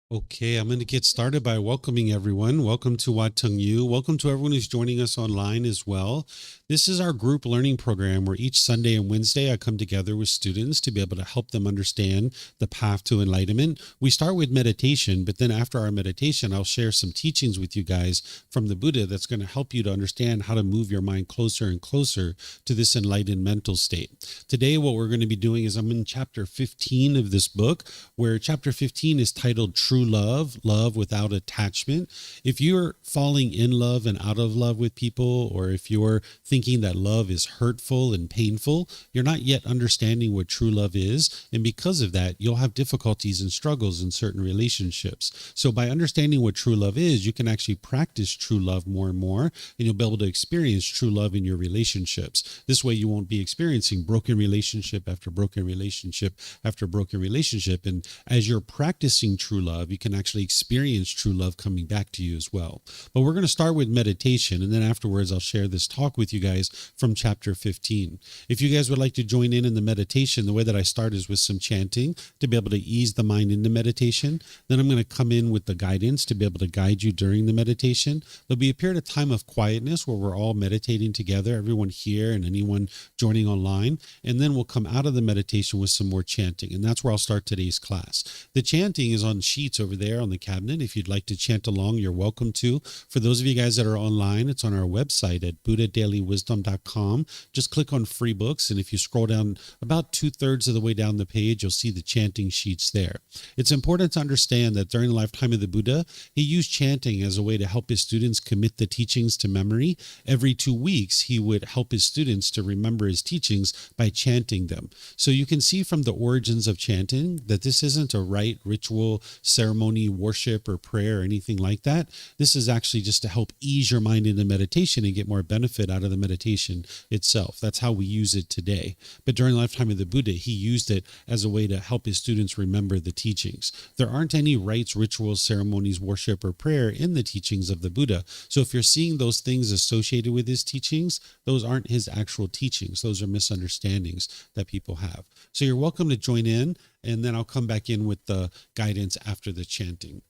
Okay, I'm going to get started by welcoming everyone. Welcome to Wat Tung. Welcome to everyone who's joining us online as well. This is our group learning program where each Sunday and Wednesday I come together with students to be able to help them understand the path to enlightenment. We start with meditation, but then after our meditation, I'll share some teachings with you guys from the Buddha that's going to help you to understand how to move your mind closer and closer to this enlightened mental state. Today, what we're going to be doing is I'm in chapter 15 of this book, where chapter 15 is titled True Love, Love Without Attachment. If you're falling in love and out of love with people, or if you're thinking that love is hurtful and painful, you're not yet understanding what true love is. And because of that, you'll have difficulties and struggles in certain relationships. So by understanding what true love is, you can actually practice true love more and more, and you'll be able to experience true love in your relationships. This way you won't be experiencing broken relationship after broken relationship after broken relationship. And as you're practicing true love, you can actually experience true love coming back to you as well. But we're going to start with meditation, and then afterwards I'll share this talk with you guys from chapter 15. If you guys would like to join in the meditation, the way that I start is with some chanting to be able to ease the mind into meditation. Then I'm going to come in with the guidance to be able to guide you during the meditation. There'll be a period of time of quietness where we're all meditating together, everyone here and anyone joining online, and then we'll come out of the meditation with some more chanting, and that's where I'll start today's class. The chanting is on sheets over there on the cabinet. If you'd like to chant along, you're welcome to. For those of you guys that are online, it's on our website at buddhadailywisdom.com. Just click on free books, and if you scroll down about 2/3 of the way down the page, you'll see the chanting sheets there. It's important to understand that during the lifetime of the Buddha, he used chanting as a way to help his students commit the teachings to memory. Every 2 weeks, he would help his students to remember his teachings by chanting them. So you can see from the origins of chanting that this isn't a rite, ritual, ceremony, worship, or prayer, or anything like that. This is actually just to help ease your mind into meditation and get more benefit out of the meditation itself. That's how we use it today. But during the lifetime of the Buddha, he used it as a way to help his students remember the teachings. There aren't any rites, rituals, ceremonies, worship, or prayer in the teachings of the Buddha. So if you're seeing those things associated with his teachings, those aren't his actual teachings. Those are misunderstandings that people have. So you're welcome to join in, and then I'll come back in with the guidance after the chanting.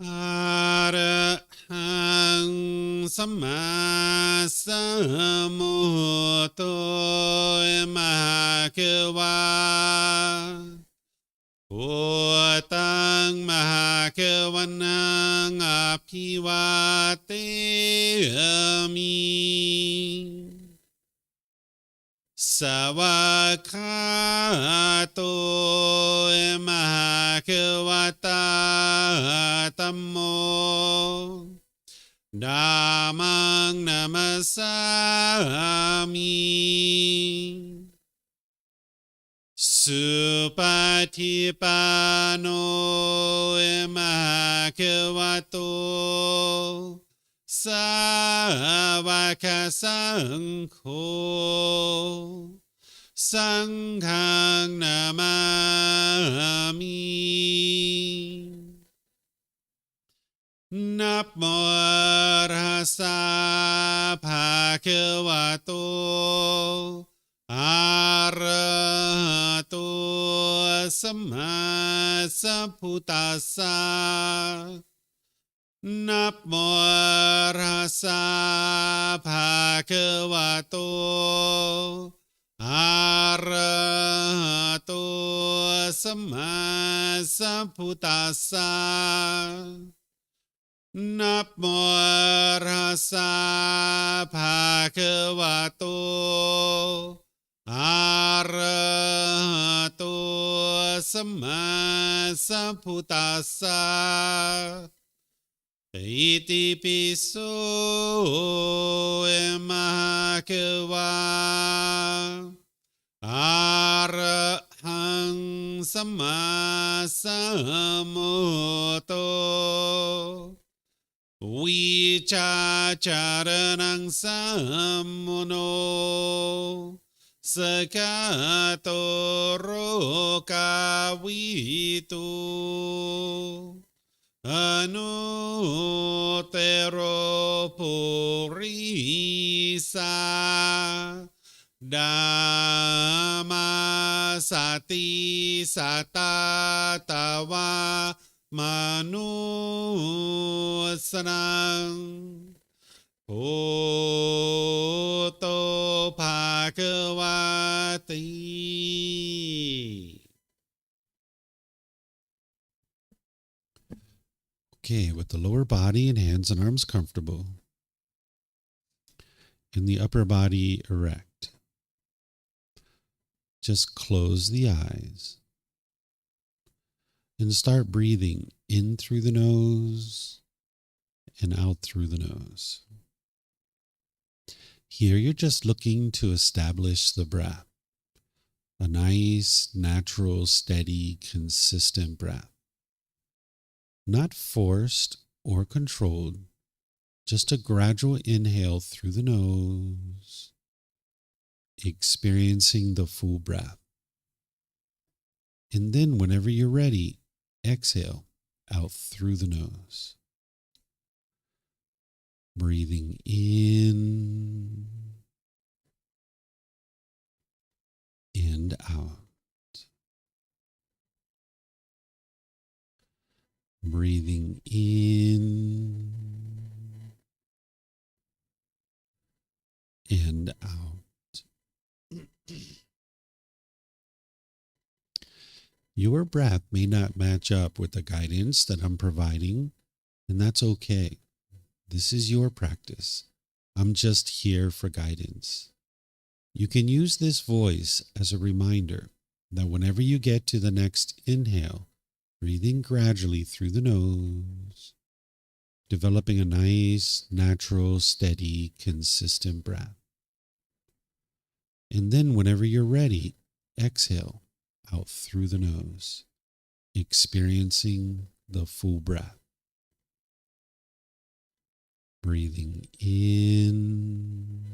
Arahang Samma Sambuddho Mahakeva Wat Tung Mahakavanang Aphivateyami Savakato Mahakavata Tammo Dhammang Namasami Supatipano Mahakavato Savaka Sangho Sanghang Namami Namo Rasa Bhagavato Arahato Samma Sambuddhassa Namo Rasa Bhagavato Arahato Samma Sambuddhassa Namo Rasa Bhagavato Arahato Samma Sambuddhassa Iti piso Mahakeva Arahang Samma Sambuddho Vicacaranang Sammuno Sakato Rokavitu Anutero Purisa Dhamma สติสัตตาตาวามนุสนังโอโตภาควาติ Okay, with the lower body and hands and arms comfortable, and the upper body erect, just close the eyes and start breathing in through the nose and out through the nose. Here you're just looking to establish the breath, a nice, natural, steady, consistent breath. Not forced or controlled, just a gradual inhale through the nose, experiencing the full breath. And then whenever you're ready, exhale out through the nose. Breathing in and out. Breathing in and out. Your breath may not match up with the guidance that I'm providing, and that's okay. This is your practice. I'm just here for guidance. You can use this voice as a reminder that whenever you get to the next inhale, breathing gradually through the nose, developing a nice, natural, steady, consistent breath. And then whenever you're ready, exhale out through the nose, experiencing the full breath. Breathing in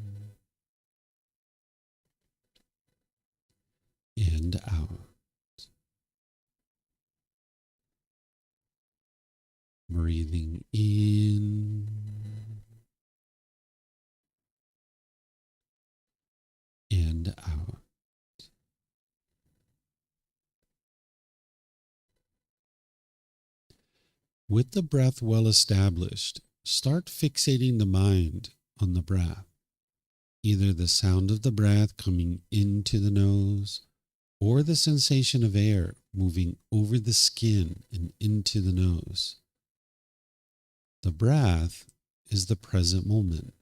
and out. Breathing in and out. With the breath well established, start fixating the mind on the breath, either the sound of the breath coming into the nose or the sensation of air moving over the skin and into the nose. The breath is the present moment.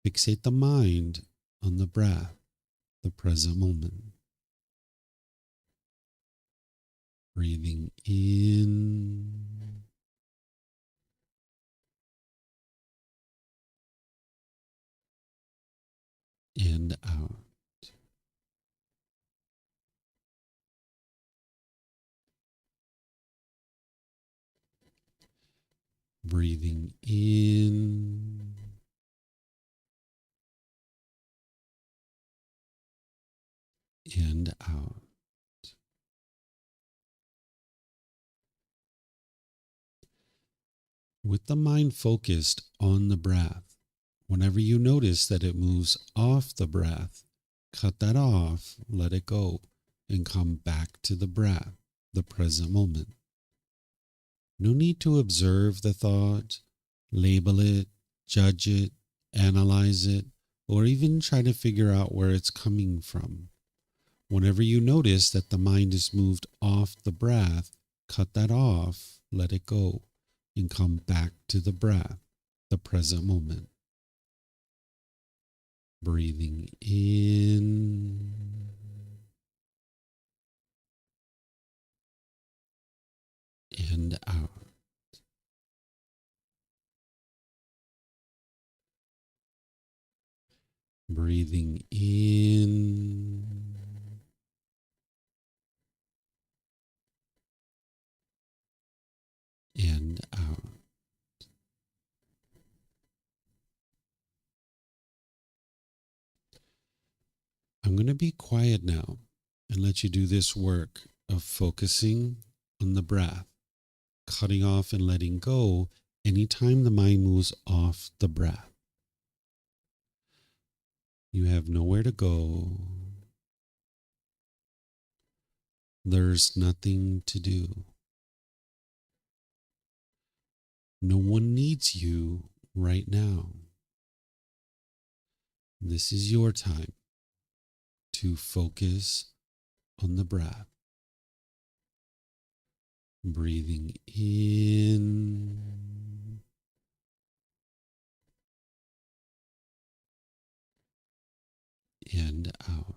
Fixate the mind on the breath, the present moment. Breathing in and out. Breathing in and out. With the mind focused on the breath, whenever you notice that it moves off the breath, cut that off, let it go, and come back to the breath, the present moment. No need to observe the thought, label it, judge it, analyze it, or even try to figure out where it's coming from. Whenever you notice that the mind is moved off the breath, cut that off, let it go, and come back to the breath, the present moment. Breathing in and out. Breathing in and out. I'm going to be quiet now and let you do this work of focusing on the breath, cutting off and letting go anytime the mind moves off the breath. You have nowhere to go. There's nothing to do. No one needs you right now. This is your time to focus on the breath. Breathing in and out.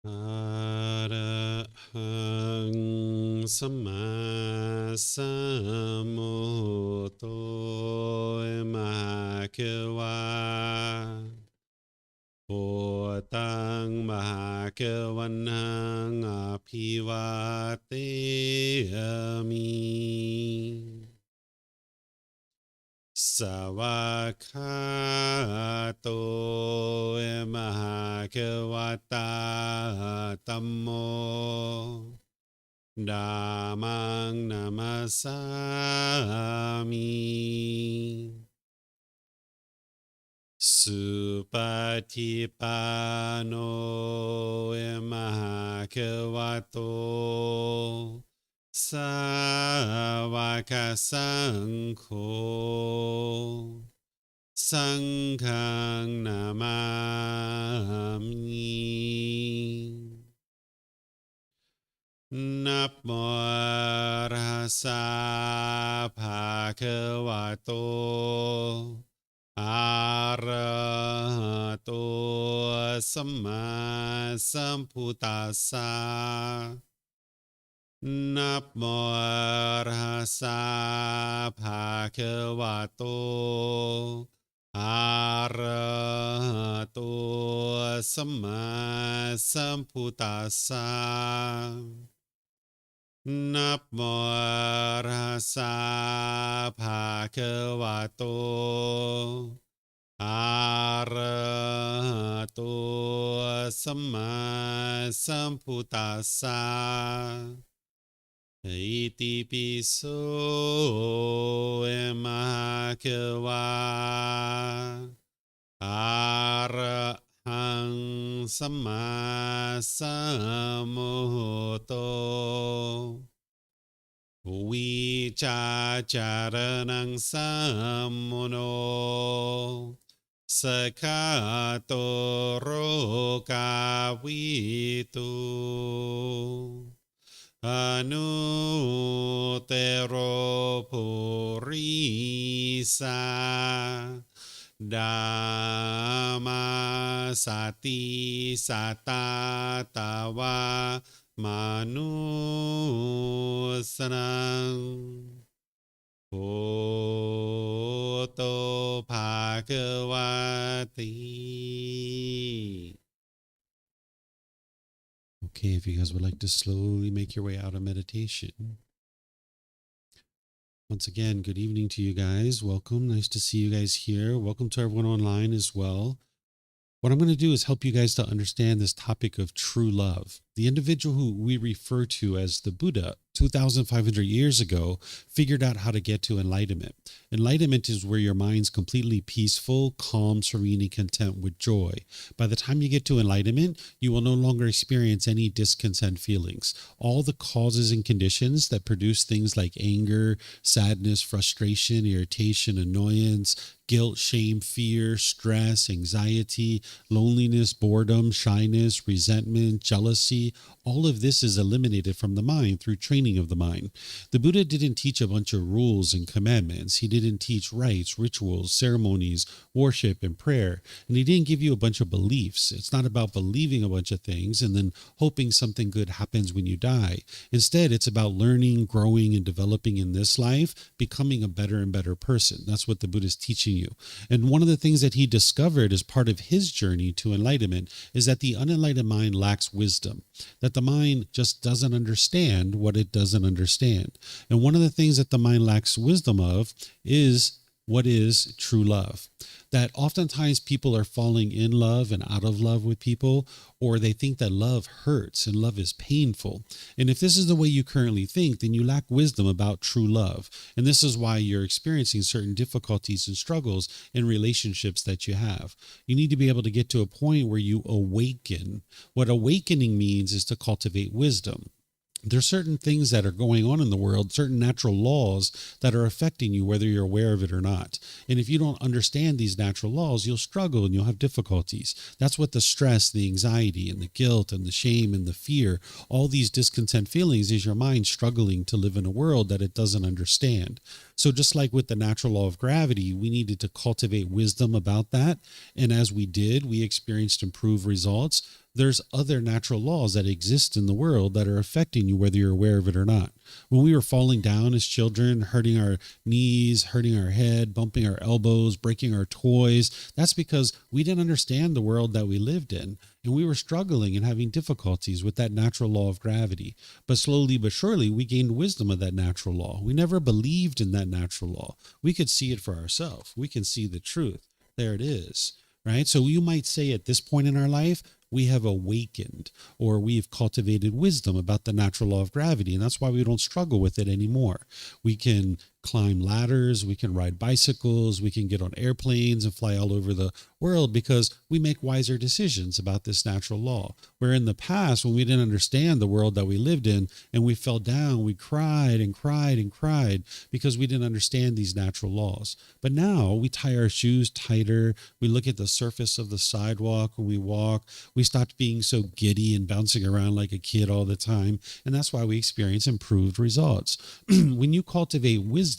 Arahang Sama Sambuddho Mahakewa Wat Tung Mahakewanang Apivateyami Savakato Mahakewata Tammo Dhammang Namasami Supatipano Mahakewato Savaka Sangho Sanghang Namami Namo Arhasa Bhagavato Arahato Sama Sambuddhassa Namo Arhasa Bhagavato Arahato Sama Sambuddhassa Namo Arhasa Bhagavato Arahato Sama Sambuddhassa Iti piso Mahakewa Arahang Sama Sambuddho Vicacaranang Sammuno Sakato Rokavitu Anutero Purisa Dhamma Sati Satatawa Manusanang Bhutto Bhagavati. Okay, if you guys would like to slowly make your way out of meditation. Once again, good evening to you guys. Welcome. Nice to see you guys here. Welcome to everyone online as well. What I'm going to do is help you guys to understand this topic of true love. The individual who we refer to as the Buddha 2,500 years ago figured out how to get to enlightenment. Enlightenment is where your mind's completely peaceful, calm, serene, and content with joy. By the time you get to enlightenment, you will no longer experience any discontent feelings. All the causes and conditions that produce things like anger, sadness, frustration, irritation, annoyance, guilt, shame, fear, stress, anxiety, loneliness, boredom, shyness, resentment, jealousy, all of this is eliminated from the mind through training of the mind. The Buddha didn't teach a bunch of rules and commandments. He didn't teach rites, rituals, ceremonies, worship, and prayer. And he didn't give you a bunch of beliefs. It's not about believing a bunch of things and then hoping something good happens when you die. Instead, it's about learning, growing, and developing in this life, becoming a better and better person. That's what the Buddha is teaching you. And one of the things that he discovered as part of his journey to enlightenment is that the unenlightened mind lacks wisdom, that the mind just doesn't understand what it doesn't understand. And one of the things that the mind lacks wisdom of is what is true love. That oftentimes people are falling in love and out of love with people, or they think that love hurts and love is painful. And if this is the way you currently think, then you lack wisdom about true love. And this is why you're experiencing certain difficulties and struggles in relationships that you have. You need to be able to get to a point where you awaken. What awakening means is to cultivate wisdom. There's certain things that are going on in the world, certain natural laws that are affecting you, whether you're aware of it or not. And if you don't understand these natural laws, you'll struggle and you'll have difficulties. That's what the stress, the anxiety, and the guilt, and the shame, and the fear, all these discontent feelings is your mind struggling to live in a world that it doesn't understand. So just like with the natural law of gravity, we needed to cultivate wisdom about that. And as we did, we experienced improved results. there's other natural laws that exist in the world that are affecting you, whether you're aware of it or not. When we were falling down as children, hurting our knees, hurting our head, bumping our elbows, breaking our toys, that's because we didn't understand the world that we lived in. And we were struggling and having difficulties with that natural law of gravity. But slowly but surely, we gained wisdom of that natural law. We never believed in that natural law. We could see it for ourselves. We can see the truth. There it is, right? So you might say at this point in our life, we have awakened, or we've cultivated wisdom about the natural law of gravity. And that's why we don't struggle with it anymore. We can climb ladders, we can ride bicycles, we can get on airplanes and fly all over the world because we make wiser decisions about this natural law. Where in the past, when we didn't understand the world that we lived in and we fell down, we cried and cried and cried because we didn't understand these natural laws. But now we tie our shoes tighter, we look at the surface of the sidewalk when we walk, we stopped being so giddy and bouncing around like a kid all the time, and that's why we experience improved results. When you cultivate wisdom,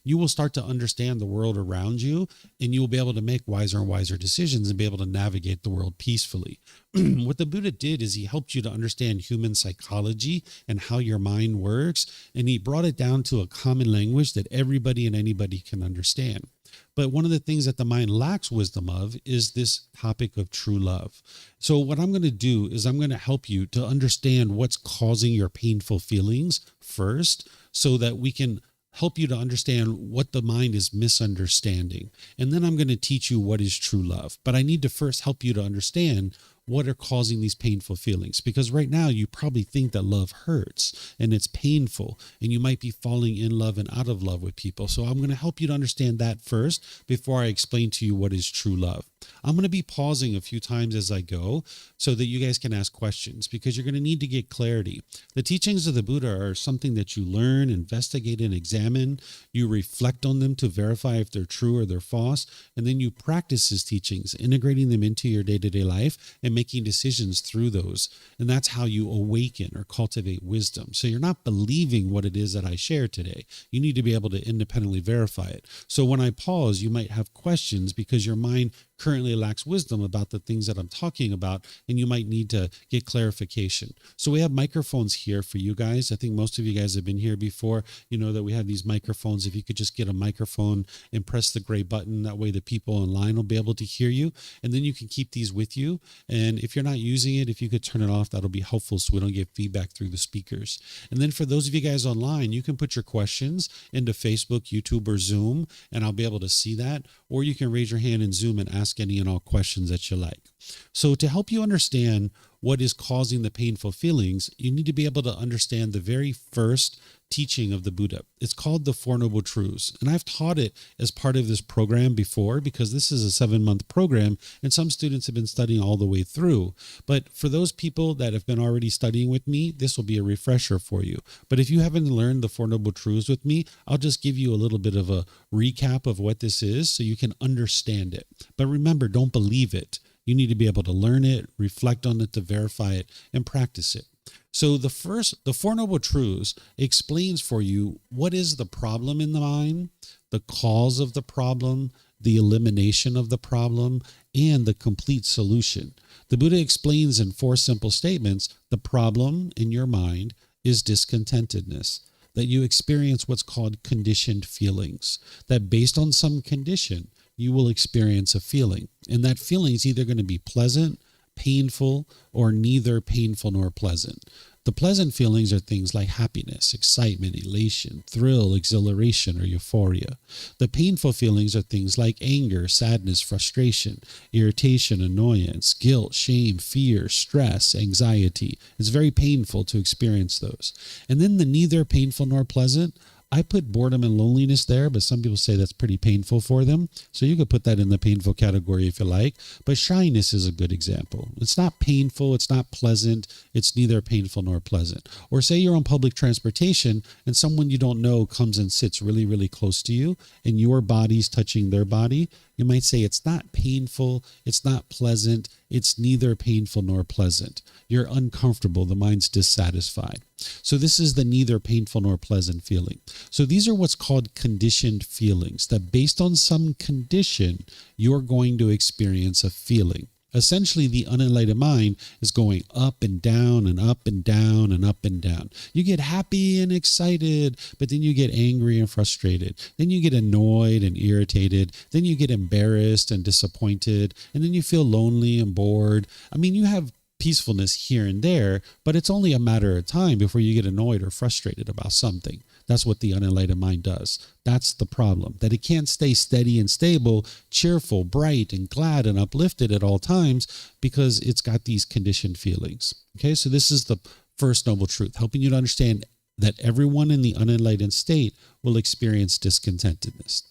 you will start to understand the world around you, and you will be able to make wiser and wiser decisions and be able to navigate the world peacefully. What the Buddha did is he helped you to understand human psychology and how your mind works, and he brought it down to a common language that everybody and anybody can understand. But one of the things that the mind lacks wisdom of is this topic of true love. So what I'm going to do is I'm going to help you to understand what's causing your painful feelings first, so that we can help you to understand what the mind is misunderstanding. And then I'm going to teach you what is true love. But I need to first help you to understand what are causing these painful feelings. Because right now you probably think that love hurts and it's painful, and you might be falling in love and out of love with people. So I'm going to help you to understand that first before I explain to you what is true love. I'm going to be pausing a few times as I go so that you guys can ask questions, because you're going to need to get clarity. The teachings of the Buddha are something that you learn, investigate, and examine. You reflect on them to verify if they're true or they're false, and then you practice his teachings, integrating them into your day-to-day life and making decisions through those. And that's how you awaken or cultivate wisdom. So you're not believing what it is that I share today. You need to be able to independently verify it. So when I pause, you might have questions because your mind currently lacks wisdom about the things that I'm talking about, and you might need to get clarification. So we have microphones here for you guys. I think most of you guys have been here before. You know that we have these microphones. If you could just get a microphone and press the gray button, that way the people online will be able to hear you, and then you can keep these with you. And if you're not using it, if you could turn it off, that'll be helpful so we don't get feedback through the speakers. And then for those of you guys online, you can put your questions into Facebook, YouTube, or Zoom, and I'll be able to see that. Or you can raise your hand in Zoom and ask any and all questions that you like. So to help you understand what is causing the painful feelings, you need to be able to understand the very first teaching of the Buddha. It's called the Four Noble Truths. And I've taught it as part of this program before, because this is a 7-month program and some students have been studying all the way through. But for those people that have been already studying with me, this will be a refresher for you. But if you haven't learned the Four Noble Truths with me, I'll just give you a little bit of a recap of what this is so you can understand it. But remember, don't believe it. You need to be able to learn it, reflect on it to verify it, and practice it. So the Four Noble Truths explains for you what is the problem in the mind, the cause of the problem, the elimination of the problem, and the complete solution. The Buddha explains in 4 simple statements, the problem in your mind is discontentedness, that you experience what's called conditioned feelings, that based on some condition, you will experience a feeling. And that feeling is either going to be pleasant, painful, or neither painful nor pleasant. The pleasant feelings are things like happiness, excitement, elation, thrill, exhilaration, or euphoria. The painful feelings are things like anger, sadness, frustration, irritation, annoyance, guilt, shame, fear, stress, anxiety. It's very painful to experience those. And then the neither painful nor pleasant, I put boredom and loneliness there, but some people say that's pretty painful for them. So you could put that in the painful category if you like. But shyness is a good example. It's not painful. It's not pleasant. It's neither painful nor pleasant. Or say you're on public transportation and someone you don't know comes and sits really, really close to you and your body's touching their body. You might say it's not painful. It's not pleasant. It's neither painful nor pleasant. You're uncomfortable. The mind's dissatisfied. So this is the neither painful nor pleasant feeling. So these are what's called conditioned feelings, that based on some condition, you're going to experience a feeling. Essentially, the unenlightened mind is going up and down and up and down and up and down. You get happy and excited, but then you get angry and frustrated. Then you get annoyed and irritated. Then you get embarrassed and disappointed. And then you feel lonely and bored. I mean, you have peacefulness here and there, but it's only a matter of time before you get annoyed or frustrated about something. That's what the unenlightened mind does. That's the problem, that it can't stay steady and stable, cheerful, bright, and glad and uplifted at all times because it's got these conditioned feelings. Okay, so this is the first noble truth, helping you to understand that everyone in the unenlightened state will experience discontentedness.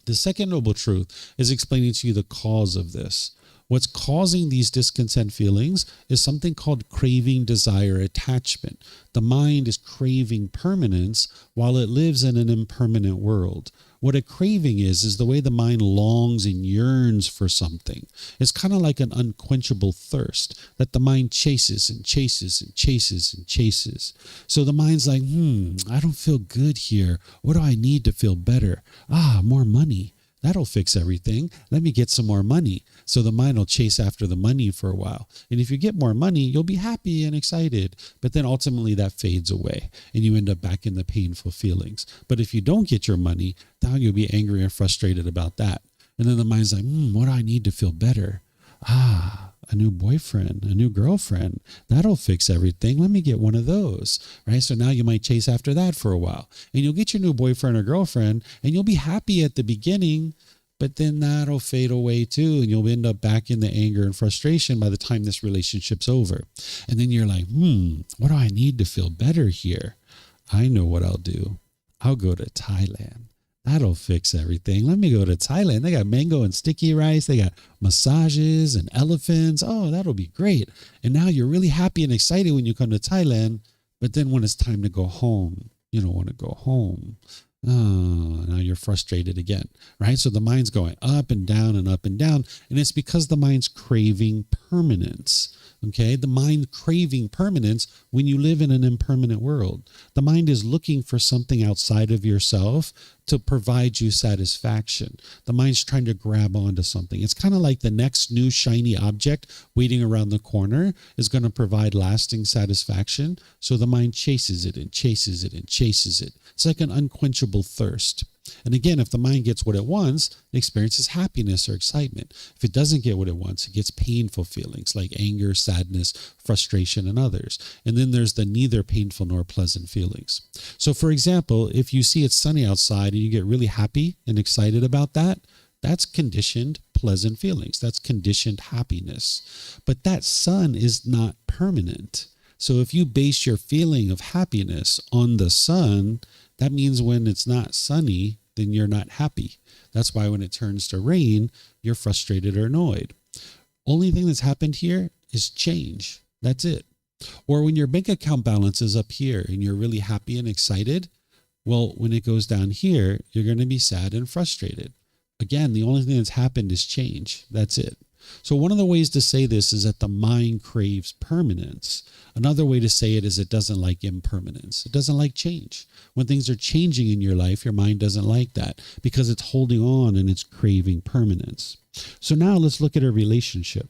The second noble truth is explaining to you the cause of this. What's causing these discontent feelings is something called craving, desire, attachment. The mind is craving permanence while it lives in an impermanent world. What a craving is the way the mind longs and yearns for something. It's kind of like an unquenchable thirst that the mind chases and chases and chases and chases. So the mind's like, I don't feel good here. What do I need to feel better? More money. That'll fix everything. Let me get some more money. So the mind will chase after the money for a while. And if you get more money, you'll be happy and excited. But then ultimately that fades away and you end up back in the painful feelings. But if you don't get your money, now you'll be angry and frustrated about that. And then the mind's like, what do I need to feel better? A new boyfriend, a new girlfriend, that'll fix everything. Let me get one of those, right? So now you might chase after that for a while and you'll get your new boyfriend or girlfriend and you'll be happy at the beginning, but then that'll fade away too. And you'll end up back in the anger and frustration by the time this relationship's over. And then you're like, what do I need to feel better here? I know what I'll do. I'll go to Thailand. That'll fix everything. Let me go to Thailand. They got mango and sticky rice. They got massages and elephants. Oh, that'll be great. And now you're really happy and excited when you come to Thailand. But then when it's time to go home, you don't want to go home. Now you're frustrated again, right? So the mind's going up and down and up and down. And it's because the mind's craving permanence. Okay, the mind craving permanence when you live in an impermanent world. The mind is looking for something outside of yourself to provide you satisfaction. The mind's trying to grab onto something. It's kind of like the next new shiny object waiting around the corner is going to provide lasting satisfaction. So the mind chases it and chases it and chases it. It's like an unquenchable thirst. And again, if the mind gets what it wants, it experiences happiness or excitement. If it doesn't get what it wants, it gets painful feelings like anger, sadness, frustration, and others. And then there's the neither painful nor pleasant feelings. So for example, if you see it's sunny outside and you get really happy and excited about that, that's conditioned pleasant feelings. That's conditioned happiness. But that sun is not permanent. So if you base your feeling of happiness on the sun, that means when it's not sunny, then you're not happy. That's why when it turns to rain, you're frustrated or annoyed. Only thing that's happened here is change. That's it. Or when your bank account balance is up here and you're really happy and excited, well, when it goes down here, you're going to be sad and frustrated. Again, the only thing that's happened is change. That's it. So one of the ways to say this is that the mind craves permanence. Another way to say it is it doesn't like impermanence. It doesn't like change. When things are changing in your life, your mind doesn't like that because it's holding on and it's craving permanence. So now let's look at a relationship.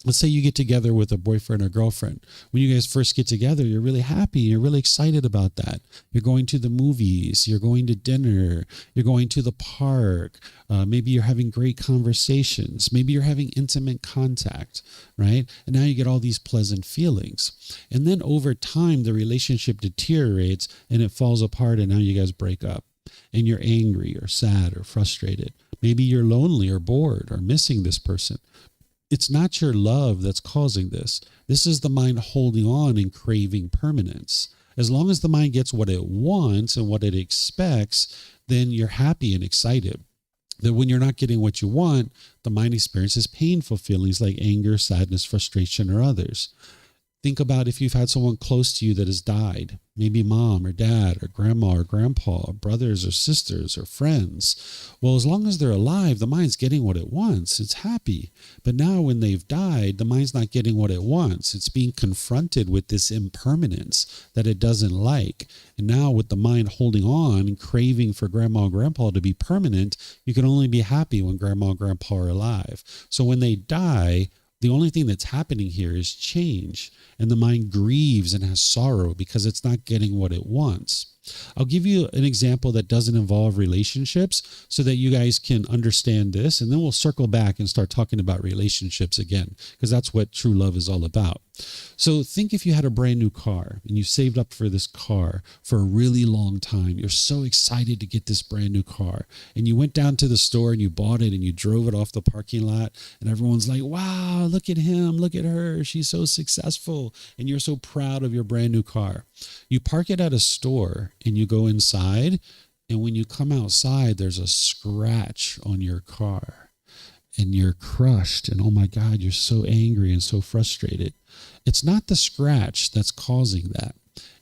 Let's say you get together with a boyfriend or girlfriend. When you guys first get together, you're really happy. You're really excited about that. You're going to the movies. You're going to dinner. You're going to the park. Maybe you're having great conversations. Maybe you're having intimate contact, right? And now you get all these pleasant feelings. And then over time, the relationship deteriorates and it falls apart and now you guys break up. And you're angry or sad or frustrated. Maybe you're lonely or bored or missing this person. It's not your love that's causing this. This is the mind holding on and craving permanence. As long as the mind gets what it wants and what it expects, then you're happy and excited. That when you're not getting what you want, the mind experiences painful feelings like anger, sadness, frustration, or others. Think about if you've had someone close to you that has died, maybe mom or dad or grandma or grandpa, or brothers or sisters or friends. Well, as long as they're alive, the mind's getting what it wants. It's happy. But now when they've died, the mind's not getting what it wants. It's being confronted with this impermanence that it doesn't like. And now with the mind holding on and craving for grandma and grandpa to be permanent, you can only be happy when grandma and grandpa are alive. So when they die, The only thing that's happening here is change, and the mind grieves and has sorrow because it's not getting what it wants. I'll give you an example that doesn't involve relationships so that you guys can understand this, and then we'll circle back and start talking about relationships again, because that's what true love is all about. So think if you had a brand new car and you saved up for this car for a really long time. You're so excited to get this brand new car, and you went down to the store and you bought it and you drove it off the parking lot, and everyone's like, wow, look at him, look at her, she's so successful, and you're so proud of your brand new car. You park it at a store and you go inside, and when you come outside, there's a scratch on your car and you're crushed, and oh my God, you're so angry and so frustrated. It's not the scratch that's causing that.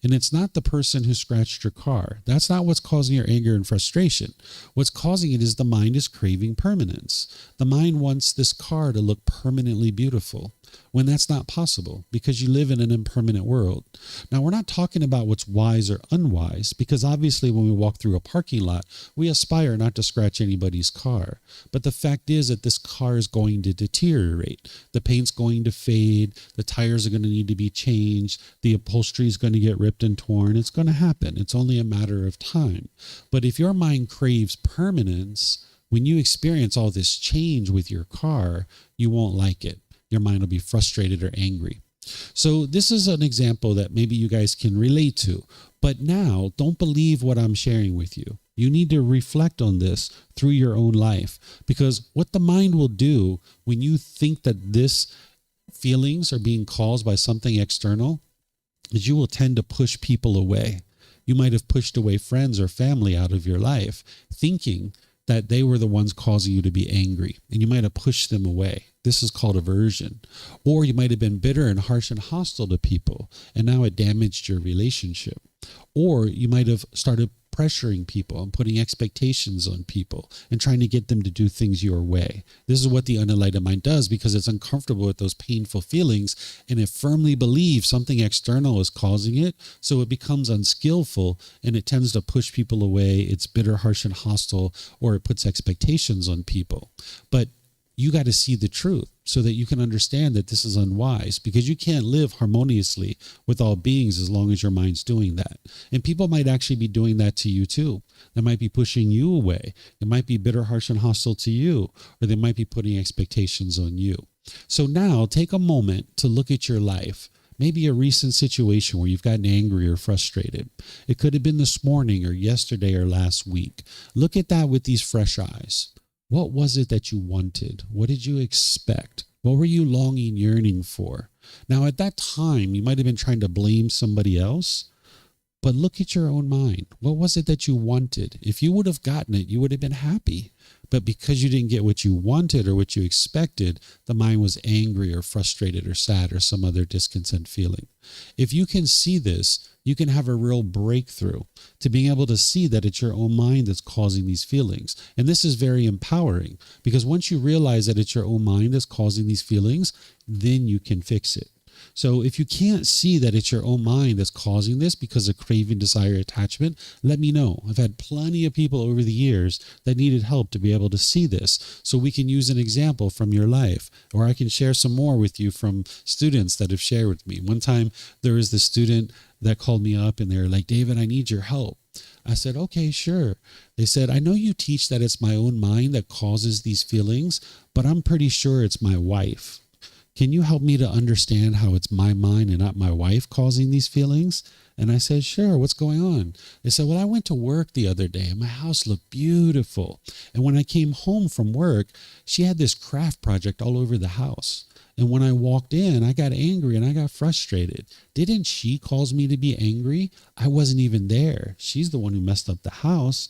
And it's not the person who scratched your car. That's not what's causing your anger and frustration. What's causing it is the mind is craving permanence. The mind wants this car to look permanently beautiful, when that's not possible because you live in an impermanent world. Now, we're not talking about what's wise or unwise, because obviously when we walk through a parking lot, we aspire not to scratch anybody's car. But the fact is that this car is going to deteriorate. The paint's going to fade. The tires are going to need to be changed. The upholstery is going to get ripped and torn. It's going to happen. It's only a matter of time. But if your mind craves permanence, when you experience all this change with your car, you won't like it. Your mind will be frustrated or angry. So this is an example that maybe you guys can relate to. But now, don't believe what I'm sharing with you. You need to reflect on this through your own life, because what the mind will do when you think that this feelings are being caused by something external is you will tend to push people away. You might have pushed away friends or family out of your life, thinking that they were the ones causing you to be angry, and you might have pushed them away. This is called aversion. Or you might have been bitter and harsh and hostile to people, and now it damaged your relationship. Or you might have started pressuring people and putting expectations on people and trying to get them to do things your way. This is what the unenlightened mind does, because it's uncomfortable with those painful feelings, and it firmly believes something external is causing it, so it becomes unskillful and it tends to push people away. It's bitter, harsh, and hostile, or it puts expectations on people. But you got to see the truth so that you can understand that this is unwise, because you can't live harmoniously with all beings as long as your mind's doing that. And people might actually be doing that to you too. They might be pushing you away. It might be bitter, harsh, and hostile to you, or they might be putting expectations on you. So now take a moment to look at your life. Maybe a recent situation where you've gotten angry or frustrated. It could have been this morning or yesterday or last week. Look at that with these fresh eyes. What was it that you wanted? What did you expect? What were you longing, yearning for? Now, at that time, you might have been trying to blame somebody else, but look at your own mind. What was it that you wanted? If you would have gotten it, you would have been happy. But because you didn't get what you wanted or what you expected, the mind was angry or frustrated or sad or some other discontent feeling. If you can see this, you can have a real breakthrough to being able to see that it's your own mind that's causing these feelings. And this is very empowering, because once you realize that it's your own mind that's causing these feelings, then you can fix it. So if you can't see that it's your own mind that's causing this because of craving, desire, attachment, let me know. I've had plenty of people over the years that needed help to be able to see this, so we can use an example from your life, or I can share some more with you from students that have shared with me. One time there was this student that called me up and they're like, David, I need your help. I said, okay, sure. They said, I know you teach that it's my own mind that causes these feelings, but I'm pretty sure it's my wife. Can you help me to understand how it's my mind and not my wife causing these feelings? And I said, sure, what's going on? They said, well, I went to work the other day and my house looked beautiful. And when I came home from work, she had this craft project all over the house. And when I walked in, I got angry and I got frustrated. Didn't she cause me to be angry? I wasn't even there. She's the one who messed up the house.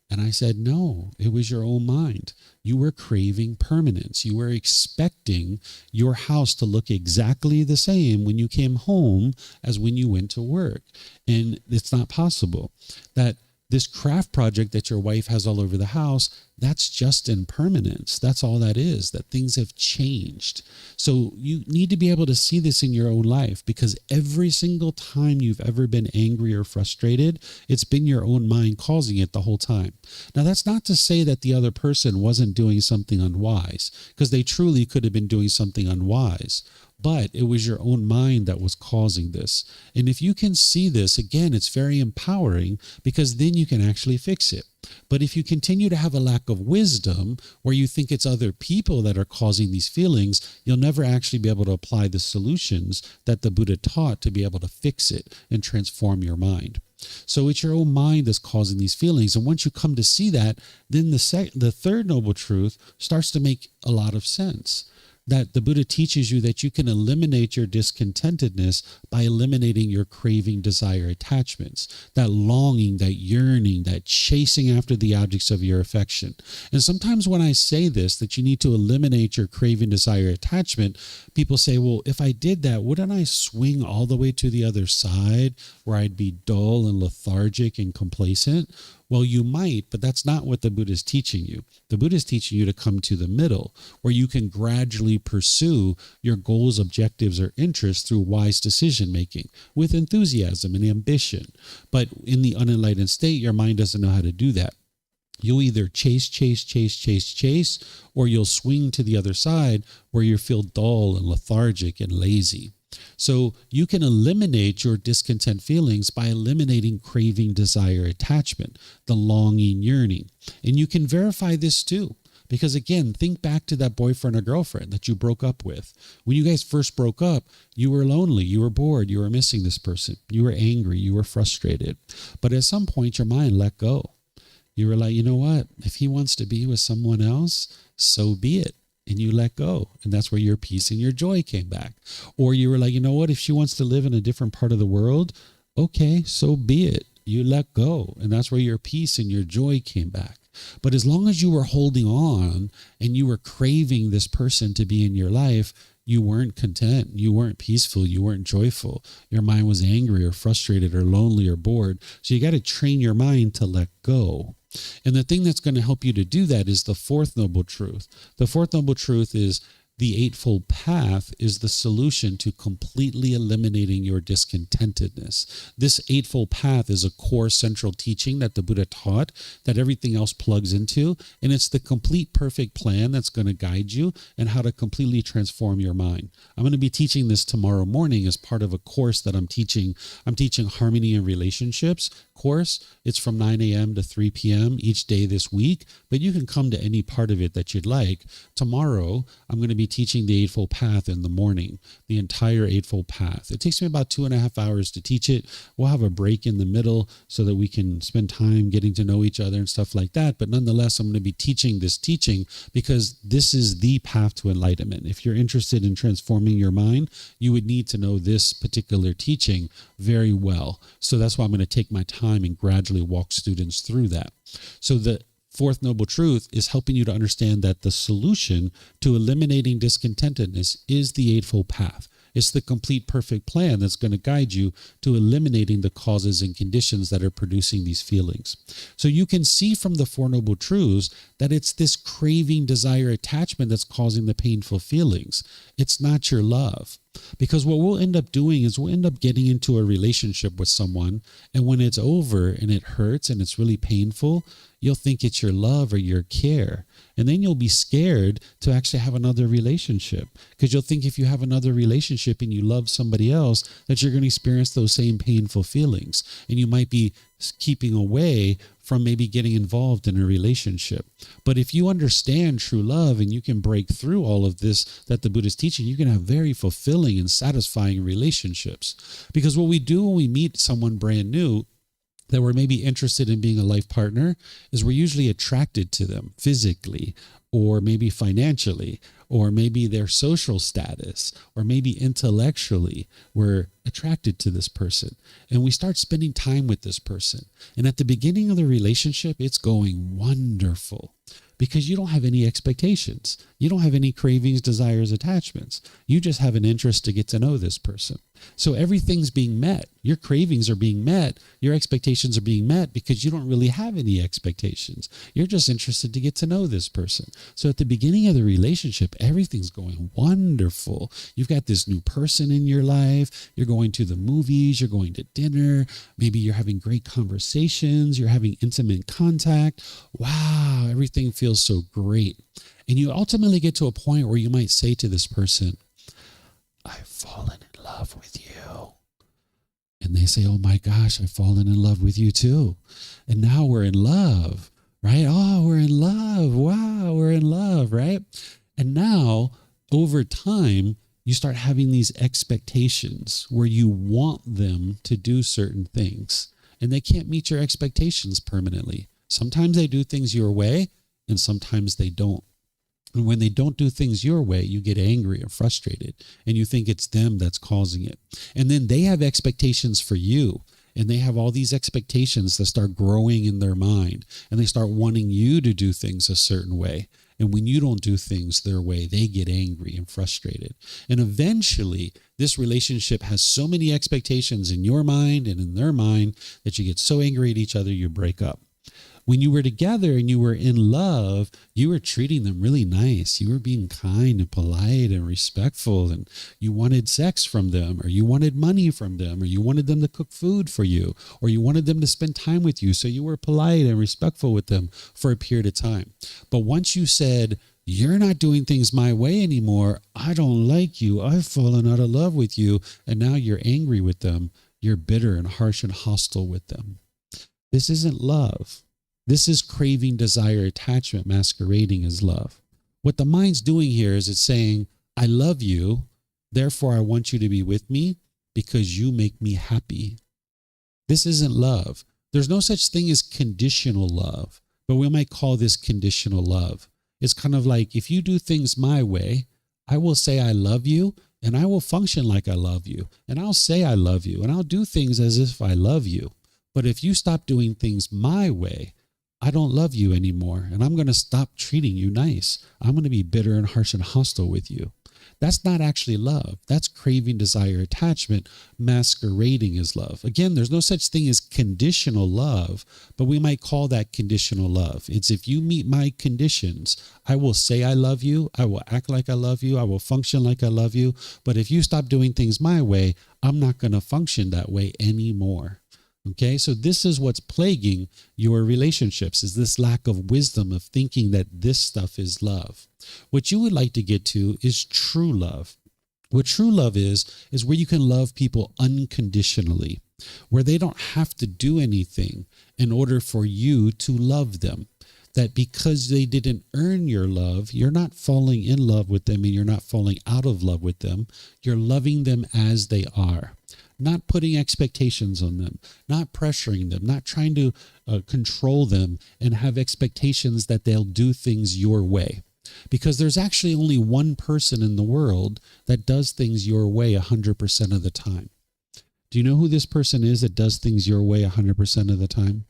And I said, no, it was your own mind. You were craving permanence. You were expecting your house to look exactly the same when you came home as when you went to work. And it's not possible. That This craft project that your wife has all over the house, that's just impermanence. That's all that is, that things have changed. So you need to be able to see this in your own life, because every single time you've ever been angry or frustrated, it's been your own mind causing it the whole time. Now, that's not to say that the other person wasn't doing something unwise, because they truly could have been doing something unwise. But it was your own mind that was causing this. And if you can see this, again, it's very empowering, because then you can actually fix it. But if you continue to have a lack of wisdom, where you think it's other people that are causing these feelings, you'll never actually be able to apply the solutions that the Buddha taught to be able to fix it and transform your mind. So it's your own mind that's causing these feelings. And once you come to see that, then the third noble truth starts to make a lot of sense. That the Buddha teaches you that you can eliminate your discontentedness by eliminating your craving, desire, attachments, that longing, that yearning, that chasing after the objects of your affection. And sometimes when I say this, that you need to eliminate your craving, desire, attachment, people say, well, if I did that, wouldn't I swing all the way to the other side where I'd be dull and lethargic and complacent? Well, you might, but that's not what the Buddha is teaching you. The Buddha is teaching you to come to the middle, where you can gradually pursue your goals, objectives, or interests through wise decision making with enthusiasm and ambition. But in the unenlightened state, your mind doesn't know how to do that. You'll either chase, or you'll swing to the other side where you feel dull and lethargic and lazy. So you can eliminate your discontent feelings by eliminating craving, desire, attachment, the longing, yearning. And you can verify this too. Because again, think back to that boyfriend or girlfriend that you broke up with. When you guys first broke up, you were lonely, you were bored, you were missing this person, you were angry, you were frustrated. But at some point, your mind let go. You were like, you know what? If he wants to be with someone else, so be it. And you let go. And that's where your peace and your joy came back. Or you were like, you know what? If she wants to live in a different part of the world, okay, so be it. You let go. And that's where your peace and your joy came back. But as long as you were holding on and you were craving this person to be in your life, you weren't content. You weren't peaceful. You weren't joyful. Your mind was angry or frustrated or lonely or bored. So you got to train your mind to let go. And the thing that's going to help you to do that is the fourth noble truth. The fourth noble truth is the Eightfold Path is the solution to completely eliminating your discontentedness. This Eightfold Path is a core central teaching that the Buddha taught that everything else plugs into. And it's the complete perfect plan that's going to guide you and how to completely transform your mind. I'm going to be teaching this tomorrow morning as part of a course that I'm teaching. I'm teaching Harmony and Relationships course. It's from 9 a.m. to 3 p.m. each day this week, but you can come to any part of it that you'd like. Tomorrow, I'm going to be teaching the Eightfold Path in the morning, the entire Eightfold Path. It takes me about 2.5 hours to teach it. We'll have a break in the middle so that we can spend time getting to know each other and stuff like that. But nonetheless, I'm going to be teaching this teaching because this is the path to enlightenment. If you're interested in transforming your mind, you would need to know this particular teaching very well. So that's why I'm going to take my time and gradually walk students through that. So the fourth noble truth is helping you to understand that the solution to eliminating discontentedness is the Eightfold Path. It's the complete perfect plan that's going to guide you to eliminating the causes and conditions that are producing these feelings. So you can see from the Four Noble Truths that it's this craving, desire, attachment that's causing the painful feelings. It's not your love. Because what we'll end up doing is we'll end up getting into a relationship with someone, and when it's over and it hurts and it's really painful, you'll think it's your love or your care. And then you'll be scared to actually have another relationship, because you'll think if you have another relationship and you love somebody else, that you're going to experience those same painful feelings. And you might be keeping away from maybe getting involved in a relationship. But if you understand true love and you can break through all of this that the Buddha is teaching, you can have very fulfilling and satisfying relationships. Because what we do when we meet someone brand new that we're maybe interested in being a life partner is we're usually attracted to them physically, or maybe financially, or maybe their social status, or maybe intellectually. We're attracted to this person and we start spending time with this person. And at the beginning of the relationship, it's going wonderful because you don't have any expectations. You don't have any cravings, desires, attachments. You just have an interest to get to know this person. So everything's being met. Your cravings are being met. Your expectations are being met because you don't really have any expectations. You're just interested to get to know this person. So at the beginning of the relationship, everything's going wonderful. You've got this new person in your life. You're going to the movies. You're going to dinner. Maybe you're having great conversations. You're having intimate contact. Wow, everything feels so great. And you ultimately get to a point where you might say to this person, I've fallen in love with you. And they say, oh my gosh, I've fallen in love with you too. And now we're in love, right? Oh, we're in love. Wow, we're in love, right? And now over time, you start having these expectations where you want them to do certain things and they can't meet your expectations permanently. Sometimes they do things your way and sometimes they don't. And when they don't do things your way, you get angry or frustrated and you think it's them that's causing it. And then they have expectations for you and they have all these expectations that start growing in their mind and they start wanting you to do things a certain way. And when you don't do things their way, they get angry and frustrated. And eventually, this relationship has so many expectations in your mind and in their mind that you get so angry at each other, you break up. When you were together and you were in love, you were treating them really nice. You were being kind and polite and respectful, and you wanted sex from them, or you wanted money from them, or you wanted them to cook food for you, or you wanted them to spend time with you. So you were polite and respectful with them for a period of time. But once you said, you're not doing things my way anymore, I don't like you, I've fallen out of love with you, and now you're angry with them, you're bitter and harsh and hostile with them. This isn't love. This is craving, desire, attachment masquerading as love. What the mind's doing here is it's saying, I love you, therefore I want you to be with me because you make me happy. This isn't love. There's no such thing as conditional love, but we might call this conditional love. It's kind of like, if you do things my way, I will say I love you and I will function like I love you. And I'll say I love you and I'll do things as if I love you. But if you stop doing things my way, I don't love you anymore, and I'm going to stop treating you nice. I'm going to be bitter and harsh and hostile with you. That's not actually love. That's craving, desire, attachment masquerading as love. Again, there's no such thing as conditional love, but we might call that conditional love. It's if you meet my conditions, I will say I love you, I will act like I love you, I will function like I love you, but if you stop doing things my way, I'm not going to function that way anymore. Okay, so this is what's plaguing your relationships, is this lack of wisdom of thinking that this stuff is love. What you would like to get to is true love. What true love is where you can love people unconditionally, where they don't have to do anything in order for you to love them. That because they didn't earn your love, you're not falling in love with them and you're not falling out of love with them. You're loving them as they are. Not putting expectations on them, not pressuring them, not trying to control them and have expectations that they'll do things your way. Because there's actually only one person in the world that does things your way 100% of the time. Do you know who this person is that does things your way 100% of the time?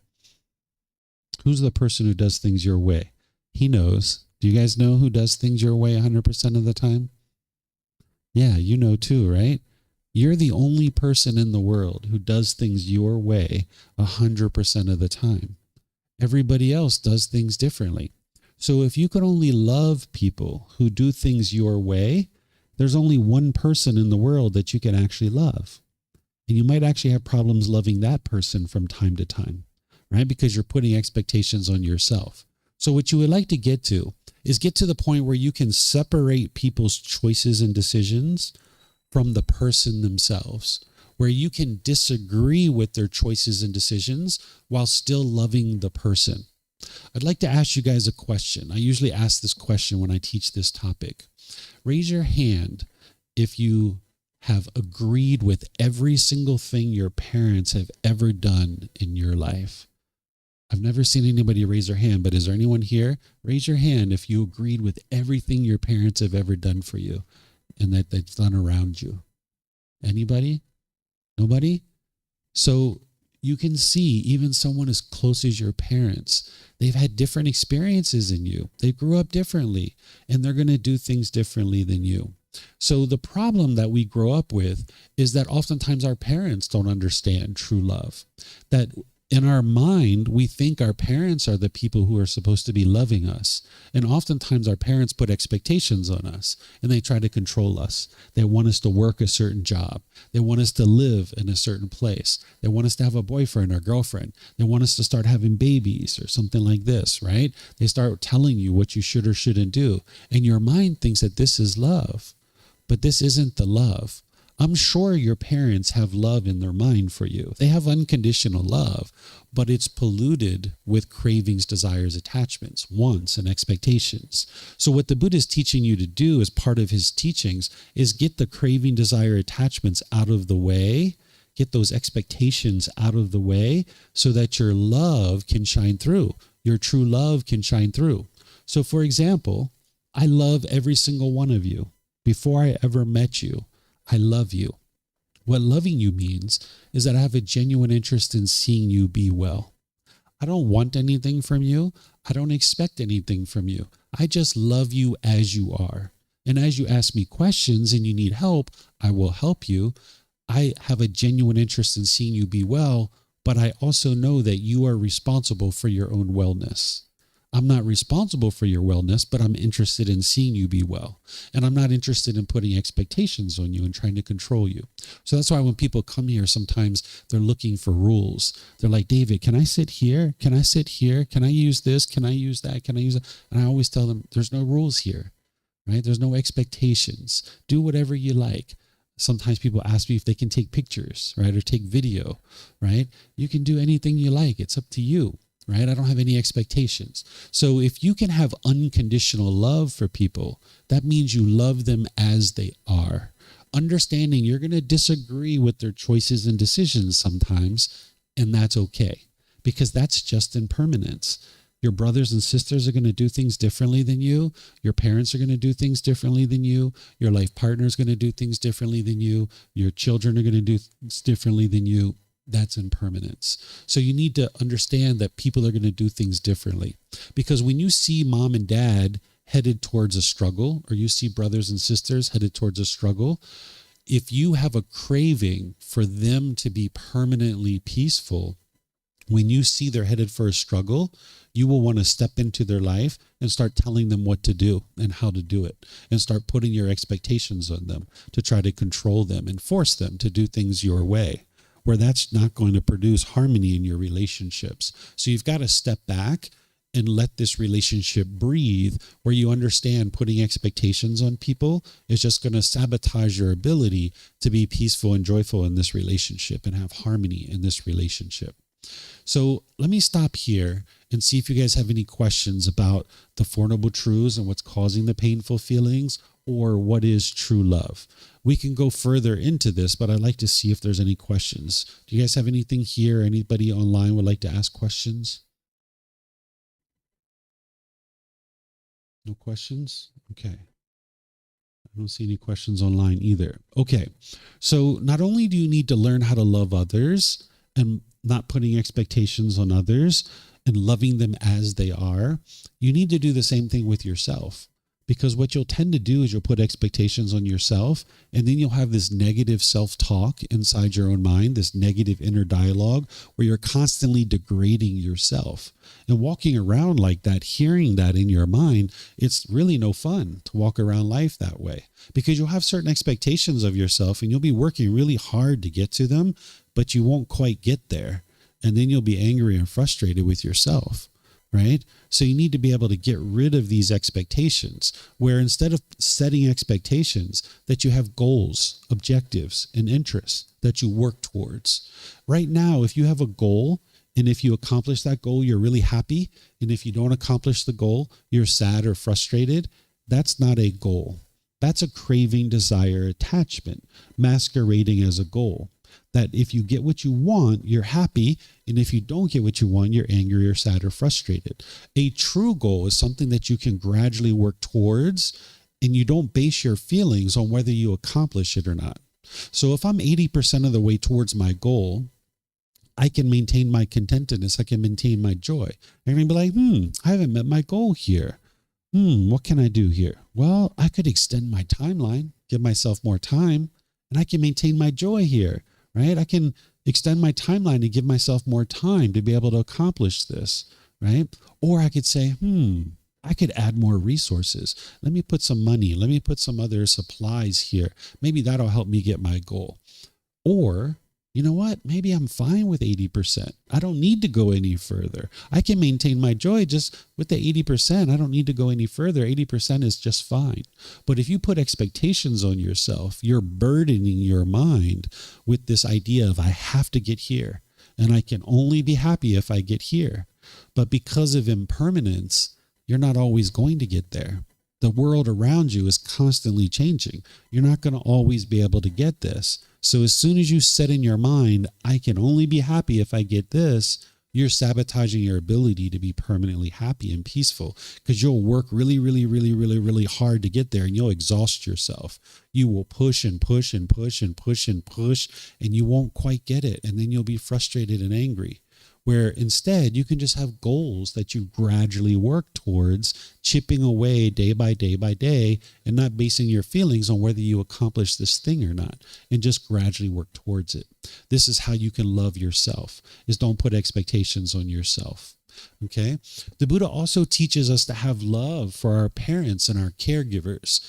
Who's the person who does things your way? He knows. Do you guys know who does things your way 100% of the time? Yeah, you know too, right? You're the only person in the world who does things your way 100% of the time. Everybody else does things differently. So if you could only love people who do things your way, there's only one person in the world that you can actually love. And you might actually have problems loving that person from time to time, right? Because you're putting expectations on yourself. So what you would like to get to is get to the point where you can separate people's choices and decisions from the person themselves, where you can disagree with their choices and decisions while still loving the person. I'd like to ask you guys a question. I usually ask this question when I teach this topic. Raise your hand if you have agreed with every single thing your parents have ever done in your life. I've never seen anybody raise their hand, but is there anyone here? Raise your hand if you agreed with everything your parents have ever done for you and that they've done around you. Anybody? Nobody? So you can see even someone as close as your parents, they've had different experiences than you. They grew up differently and they're going to do things differently than you. So the problem that we grow up with is that oftentimes our parents don't understand true love. That in our mind, we think our parents are the people who are supposed to be loving us. And oftentimes our parents put expectations on us and they try to control us. They want us to work a certain job. They want us to live in a certain place. They want us to have a boyfriend or girlfriend. They want us to start having babies or something like this, right? They start telling you what you should or shouldn't do. And your mind thinks that this is love, but this isn't the love. I'm sure your parents have love in their mind for you. They have unconditional love, but it's polluted with cravings, desires, attachments, wants, and expectations. So what the Buddha is teaching you to do as part of his teachings is get the craving, desire, attachments out of the way, get those expectations out of the way so that your love can shine through. Your true love can shine through. So for example, I love every single one of you. Before I ever met you, I love you. What loving you means is that I have a genuine interest in seeing you be well. I don't want anything from you. I don't expect anything from you. I just love you as you are. And as you ask me questions and you need help, I will help you. I have a genuine interest in seeing you be well, but I also know that you are responsible for your own wellness. I'm not responsible for your wellness, but I'm interested in seeing you be well. And I'm not interested in putting expectations on you and trying to control you. So that's why when people come here, sometimes they're looking for rules. They're like, David, can I sit here? Can I sit here? Can I use this? Can I use that? Can I use that? And I always tell them, there's no rules here, right? There's no expectations. Do whatever you like. Sometimes people ask me if they can take pictures, right? Or take video, right? You can do anything you like. It's up to you. Right? I don't have any expectations. So if you can have unconditional love for people, that means you love them as they are. Understanding you're going to disagree with their choices and decisions sometimes, and that's okay, because that's just impermanence. Your brothers and sisters are going to do things differently than you. Your parents are going to do things differently than you. Your life partner is going to do things differently than you. Your children are going to do things differently than you. That's impermanence. So you need to understand that people are going to do things differently. Because when you see mom and dad headed towards a struggle, or you see brothers and sisters headed towards a struggle, if you have a craving for them to be permanently peaceful, when you see they're headed for a struggle, you will want to step into their life and start telling them what to do and how to do it, and start putting your expectations on them to try to control them and force them to do things your way, where that's not going to produce harmony in your relationships. So you've got to step back and let this relationship breathe, where you understand putting expectations on people is just going to sabotage your ability to be peaceful and joyful in this relationship and have harmony in this relationship. So let me stop here and see if you guys have any questions about the Four Noble Truths and what's causing the painful feelings, or what is true love. We can go further into this, but I'd like to see if there's any questions. Do you guys have anything here? Anybody online would like to ask questions? No questions? Okay. I don't see any questions online either. Okay. So not only do you need to learn how to love others and not putting expectations on others and loving them as they are, you need to do the same thing with yourself. Because what you'll tend to do is you'll put expectations on yourself, and then you'll have this negative self-talk inside your own mind, this negative inner dialogue where you're constantly degrading yourself. And walking around like that, hearing that in your mind, it's really no fun to walk around life that way, because you'll have certain expectations of yourself and you'll be working really hard to get to them, but you won't quite get there. And then you'll be angry and frustrated with yourself. Right? So you need to be able to get rid of these expectations, where instead of setting expectations, that you have goals, objectives, and interests that you work towards. Right now, if you have a goal, and if you accomplish that goal, you're really happy. And if you don't accomplish the goal, you're sad or frustrated. That's not a goal. That's a craving, desire, attachment masquerading as a goal. That if you get what you want, you're happy. And if you don't get what you want, you're angry or sad or frustrated. A true goal is something that you can gradually work towards, and you don't base your feelings on whether you accomplish it or not. So if I'm 80% of the way towards my goal, I can maintain my contentedness. I can maintain my joy. I'm going to be like, I haven't met my goal here. What can I do here? Well, I could extend my timeline. give myself more time, and I can maintain my joy here, right? I can extend my timeline and give myself more time to be able to accomplish this, right? Or I could say, I could add more resources. Let me put some money. Let me put some other supplies here. Maybe that'll help me get my goal. Or, you know what? Maybe I'm fine with 80%. I don't need to go any further. I can maintain my joy just with the 80%. I don't need to go any further. 80% is just fine. But if you put expectations on yourself, you're burdening your mind with this idea of I have to get here and I can only be happy if I get here. But because of impermanence, you're not always going to get there. The world around you is constantly changing. You're not going to always be able to get this. So as soon as you set in your mind, I can only be happy if I get this, you're sabotaging your ability to be permanently happy and peaceful, because you'll work really, really, really, really, really hard to get there, and you'll exhaust yourself. You will push and push and push and push and push, and you won't quite get it. And then you'll be frustrated and angry. Where instead you can just have goals that you gradually work towards, chipping away day by day by day, and not basing your feelings on whether you accomplish this thing or not, and just gradually work towards it. This is how you can love yourself, is don't put expectations on yourself. Okay. The Buddha also teaches us to have love for our parents and our caregivers.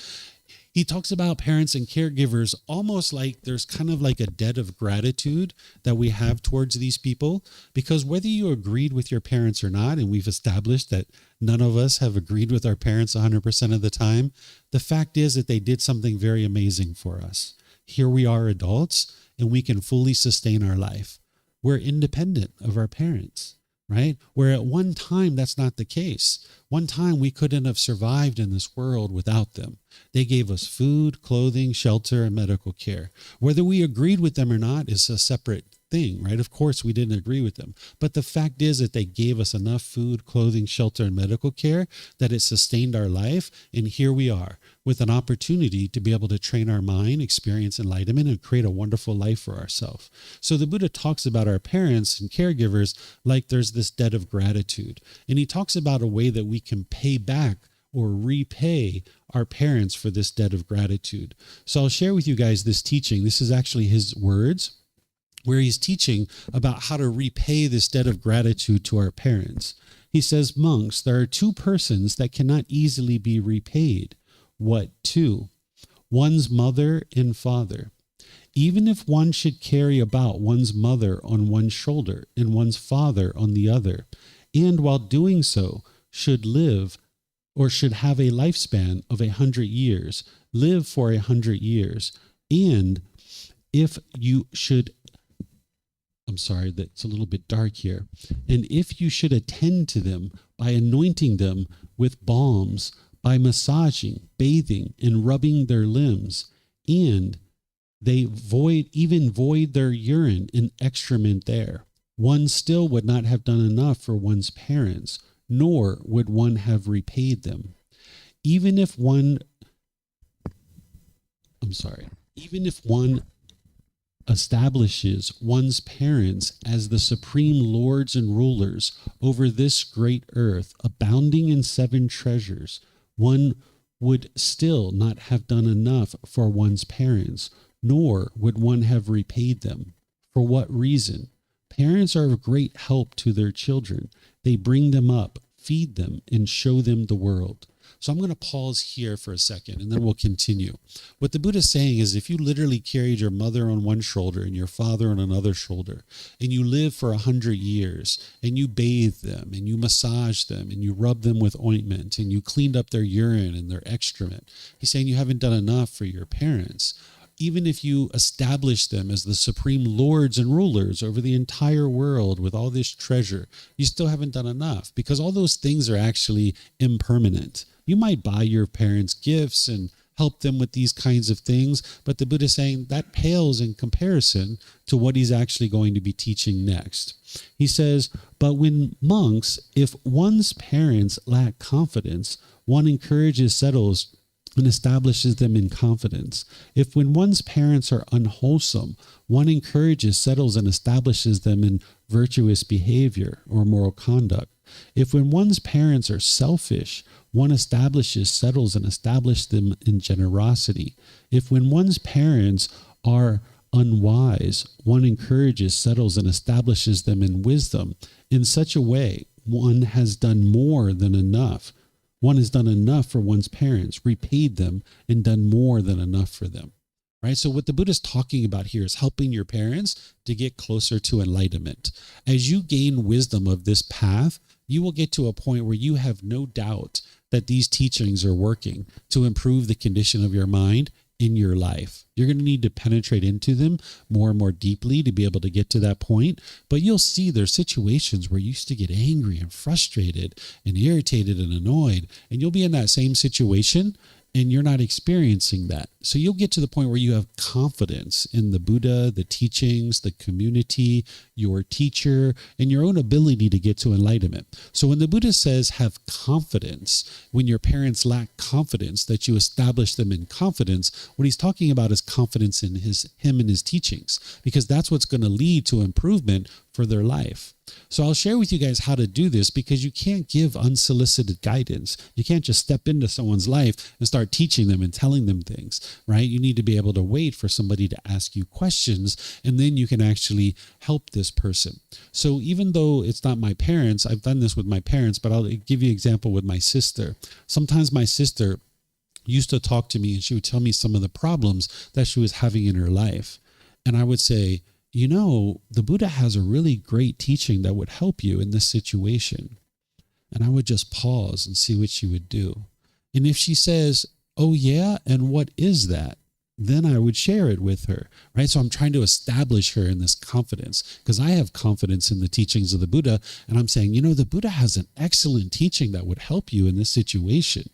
He talks about parents and caregivers almost like there's kind of like a debt of gratitude that we have towards these people, because whether you agreed with your parents or not, and we've established that none of us have agreed with our parents 100% of the time, the fact is that they did something very amazing for us. Here we are adults, and we can fully sustain our life. We're independent of our parents, right? Where at one time, that's not the case. One time we couldn't have survived in this world without them. They gave us food, clothing, shelter, and medical care. Whether we agreed with them or not is a separate thing, right? Of course, we didn't agree with them. But the fact is that they gave us enough food, clothing, shelter, and medical care that it sustained our life. And here we are with an opportunity to be able to train our mind, experience enlightenment, and create a wonderful life for ourselves. So the Buddha talks about our parents and caregivers like there's this debt of gratitude. And he talks about a way that we can pay back or repay our parents for this debt of gratitude. So I'll share with you guys this teaching. This is actually his words, where he's teaching about how to repay this debt of gratitude to our parents. He says, monks, there are two persons that cannot easily be repaid. What two? One's mother and father. Even if one should carry about one's mother on one shoulder and one's father on the other, and while doing so should live or should have a lifespan of 100 years, live for 100 years, and if you should that's a little bit dark here. And if you should attend to them by anointing them with balms, by massaging, bathing, and rubbing their limbs, and they void their urine and excrement there, one still would not have done enough for one's parents, nor would one have repaid them. Even if one establishes one's parents as the supreme lords and rulers over this great earth, abounding in 7 treasures, one would still not have done enough for one's parents, nor would one have repaid them. For what reason? Parents are of great help to their children. They bring them up, feed them, and show them the world. So I'm going to pause here for a second, and then we'll continue. What the Buddha is saying is if you literally carried your mother on one shoulder and your father on another shoulder, and you live for 100 years, and you bathe them, and you massage them, and you rub them with ointment, and you cleaned up their urine and their excrement, he's saying you haven't done enough for your parents. Even if you establish them as the supreme lords and rulers over the entire world with all this treasure, you still haven't done enough, because all those things are actually impermanent. You might buy your parents gifts and help them with these kinds of things, but the Buddha is saying that pales in comparison to what he's actually going to be teaching next. He says, but when monks, if one's parents lack confidence, one encourages, settles, and establishes them in confidence. If when one's parents are unwholesome, one encourages, settles, and establishes them in virtuous behavior or moral conduct. If when one's parents are selfish, one establishes, settles, and establishes them in generosity. If when one's parents are unwise, one encourages, settles, and establishes them in wisdom in such a way, one has done more than enough. One has done enough for one's parents, repaid them, and done more than enough for them. Right? So what the Buddha is talking about here is helping your parents to get closer to enlightenment. As you gain wisdom of this path, you will get to a point where you have no doubt that these teachings are working to improve the condition of your mind in your life. You're going to need to penetrate into them more and more deeply to be able to get to that point. But you'll see there's situations where you used to get angry and frustrated and irritated and annoyed, and you'll be in that same situation and you're not experiencing that. So you'll get to the point where you have confidence in the Buddha, the teachings, the community, your teacher, and your own ability to get to enlightenment. So when the Buddha says have confidence, when your parents lack confidence, that you establish them in confidence, what he's talking about is confidence in him and his teachings, because that's what's going to lead to improvement for their life. So I'll share with you guys how to do this, because you can't give unsolicited guidance. You can't just step into someone's life and start teaching them and telling them things, right? You need to be able to wait for somebody to ask you questions, and then you can actually help this person. So even though it's not my parents, I've done this with my parents, but I'll give you an example with my sister. Sometimes my sister used to talk to me and she would tell me some of the problems that she was having in her life. And I would say, you know, the Buddha has a really great teaching that would help you in this situation. And I would just pause and see what she would do. And if she says, oh yeah, and what is that? Then I would share it with her, right? So I'm trying to establish her in this confidence, because I have confidence in the teachings of the Buddha. And I'm saying, you know, the Buddha has an excellent teaching that would help you in this situation,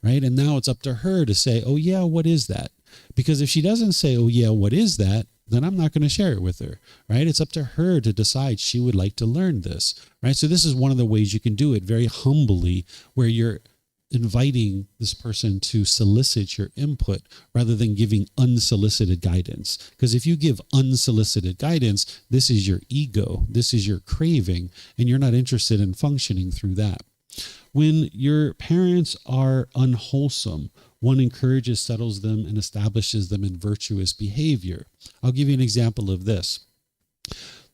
right? And now it's up to her to say, oh yeah, what is that? Because if she doesn't say, oh yeah, what is that? Then I'm not going to share it with her, right? It's up to her to decide she would like to learn this, right? So this is one of the ways you can do it very humbly, where you're inviting this person to solicit your input rather than giving unsolicited guidance. Because if you give unsolicited guidance, this is your ego, this is your craving, and you're not interested in functioning through that. When your parents are unwholesome, one encourages, settles them, and establishes them in virtuous behavior. I'll give you an example of this.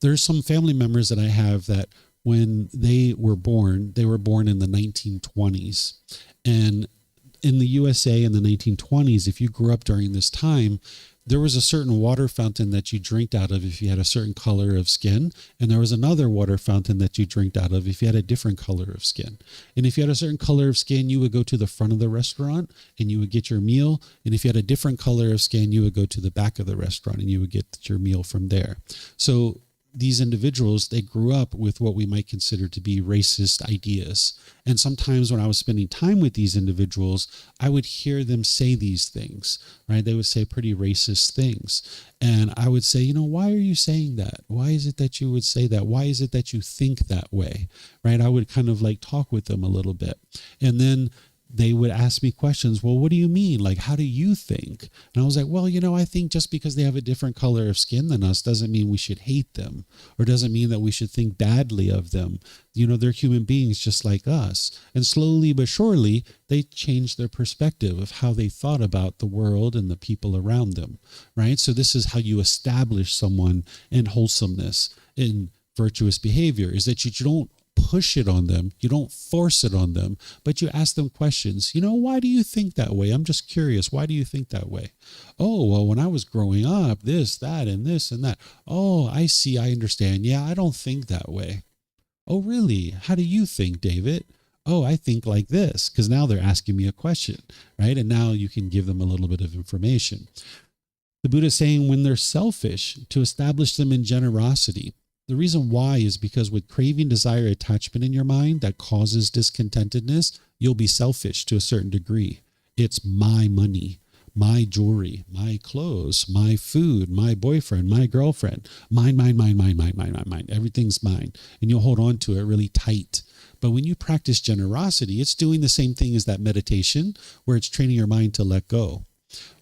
There's some family members that I have that when they were born in the 1920s. And in the USA in the 1920s, if you grew up during this time, there was a certain water fountain that you drank out of if you had a certain color of skin. And there was another water fountain that you drank out of if you had a different color of skin. And if you had a certain color of skin, you would go to the front of the restaurant and you would get your meal. And if you had a different color of skin, you would go to the back of the restaurant and you would get your meal from there. So these individuals, they grew up with what we might consider to be racist ideas. And sometimes when I was spending time with these individuals, I would hear them say these things, right? They would say pretty racist things. And I would say, you know, why are you saying that? Why is it that you would say that? Why is it that you think that way, right? I would kind of like talk with them a little bit. And then they would ask me questions. Well, what do you mean? Like, how do you think? And I was like, well, you know, I think just because they have a different color of skin than us doesn't mean we should hate them, or doesn't mean that we should think badly of them. You know, they're human beings just like us. And slowly but surely, they changed their perspective of how they thought about the world and the people around them, right? So this is how you establish someone in wholesomeness, in virtuous behavior, is that you don't push it on them. You don't force it on them, but you ask them questions. You know, why do you think that way? I'm just curious. Why do you think that way? Oh, well, when I was growing up, this, that, and this and that. Oh, I see. I understand. Yeah, I don't think that way. Oh, really? How do you think, David? Oh, I think like this, because now they're asking me a question, right? And now you can give them a little bit of information. The Buddha is saying when they're selfish, to establish them in generosity. The reason why is because with craving, desire, attachment in your mind that causes discontentedness, you'll be selfish to a certain degree. It's my money, my jewelry, my clothes, my food, my boyfriend, my girlfriend, mine, mine, mine, mine, mine, mine, mine, mine. Everything's mine. And you'll hold on to it really tight. But when you practice generosity, it's doing the same thing as that meditation where it's training your mind to let go.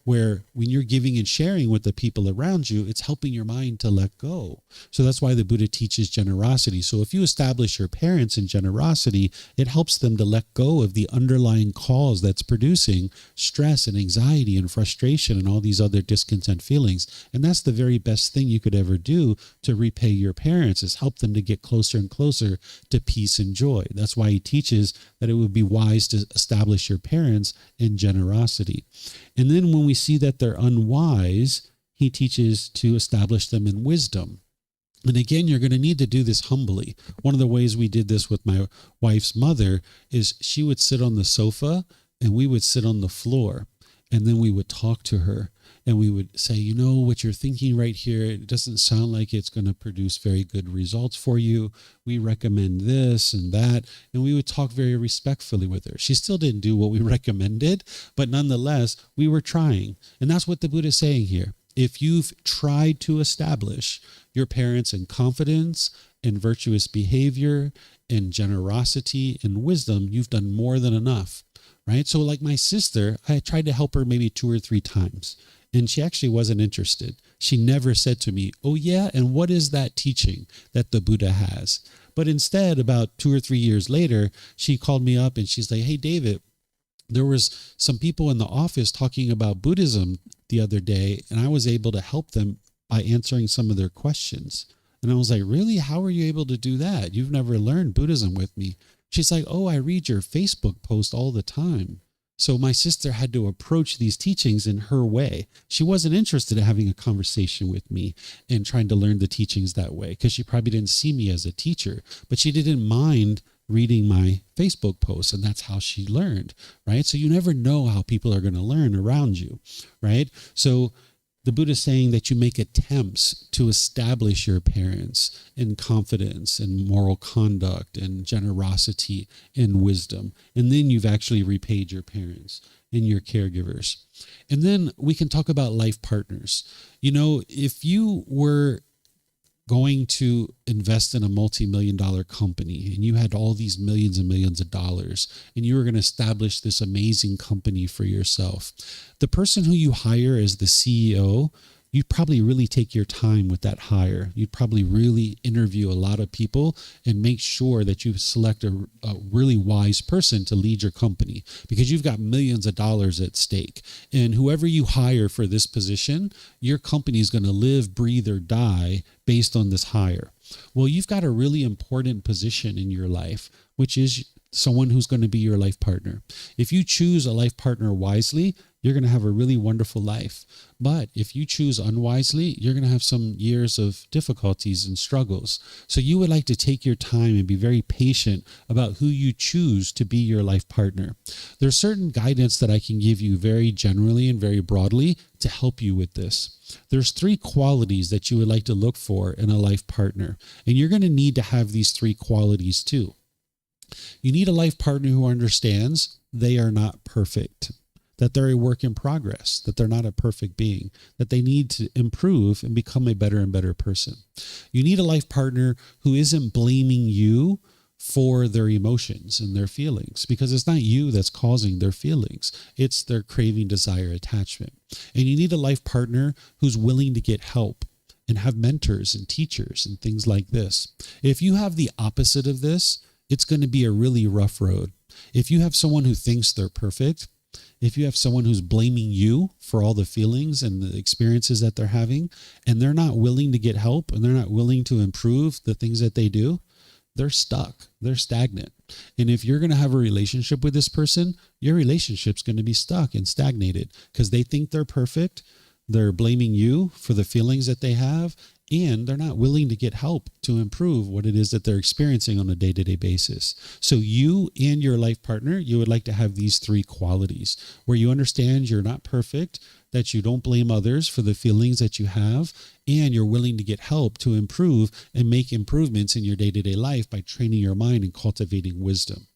where when you're giving and sharing with the people around you, it's helping your mind to let go. So that's why the Buddha teaches generosity. So if you establish your parents in generosity, it helps them to let go of the underlying cause that's producing stress and anxiety and frustration and all these other discontent feelings. And that's the very best thing you could ever do to repay your parents, is help them to get closer and closer to peace and joy. That's why he teaches that it would be wise to establish your parents in generosity. And then when we see that they're unwise, he teaches to establish them in wisdom. And again, you're going to need to do this humbly. One of the ways we did this with my wife's mother is she would sit on the sofa and we would sit on the floor, and then we would talk to her. And we would say, you know, what you're thinking right here, it doesn't sound like it's going to produce very good results for you. We recommend this and that. And we would talk very respectfully with her. She still didn't do what we recommended, but nonetheless, we were trying. And that's what the Buddha is saying here. If you've tried to establish your parents in confidence, in virtuous behavior, in generosity, and wisdom, you've done more than enough, right? So like my sister, I tried to help her maybe 2 or 3 times. And she actually wasn't interested. She never said to me, oh yeah, and what is that teaching that the Buddha has? But instead, about 2 or 3 years later, she called me up and she's like, hey, David, there was some people in the office talking about Buddhism the other day, and I was able to help them by answering some of their questions. And I was like, really? How are you able to do that? You've never learned Buddhism with me. She's like, oh, I read your Facebook post all the time. So my sister had to approach these teachings in her way. She wasn't interested in having a conversation with me and trying to learn the teachings that way, because she probably didn't see me as a teacher, but she didn't mind reading my Facebook posts, and that's how she learned, right? So you never know how people are going to learn around you, right? So the Buddha is saying that you make attempts to establish your parents in confidence and moral conduct and generosity and wisdom. And then you've actually repaid your parents and your caregivers. And then we can talk about life partners. You know, if you were going to invest in a multi-million-dollar company and you had all these millions and millions of dollars and you were going to establish this amazing company for yourself, the person who you hire as the CEO, you'd probably really take your time with that hire. You'd probably really interview a lot of people and make sure that you select a really wise person to lead your company, because you've got millions of dollars at stake. And whoever you hire for this position, your company is going to live, breathe, or die based on this hire. Well, you've got a really important position in your life, which is someone who's going to be your life partner. If you choose a life partner wisely, you're going to have a really wonderful life. But if you choose unwisely, you're going to have some years of difficulties and struggles. So you would like to take your time and be very patient about who you choose to be your life partner. There's certain guidance that I can give you very generally and very broadly to help you with this. There's 3 qualities that you would like to look for in a life partner. And you're going to need to have these 3 qualities too. You need a life partner who understands they are not perfect, that they're a work in progress, that they're not a perfect being, that they need to improve and become a better and better person. You need a life partner who isn't blaming you for their emotions and their feelings, because it's not you that's causing their feelings. It's their craving, desire, attachment. And you need a life partner who's willing to get help and have mentors and teachers and things like this. If you have the opposite of this, it's going to be a really rough road. If you have someone who thinks they're perfect, if you have someone who's blaming you for all the feelings and the experiences that they're having, and they're not willing to get help and they're not willing to improve the things that they do, they're stuck. They're stagnant. And if you're going to have a relationship with this person, your relationship's going to be stuck and stagnated because they think they're perfect. They're blaming you for the feelings that they have, and they're not willing to get help to improve what it is that they're experiencing on a day-to-day basis. So you and your life partner, you would like to have these 3 qualities where you understand you're not perfect, that you don't blame others for the feelings that you have, and you're willing to get help to improve and make improvements in your day-to-day life by training your mind and cultivating wisdom.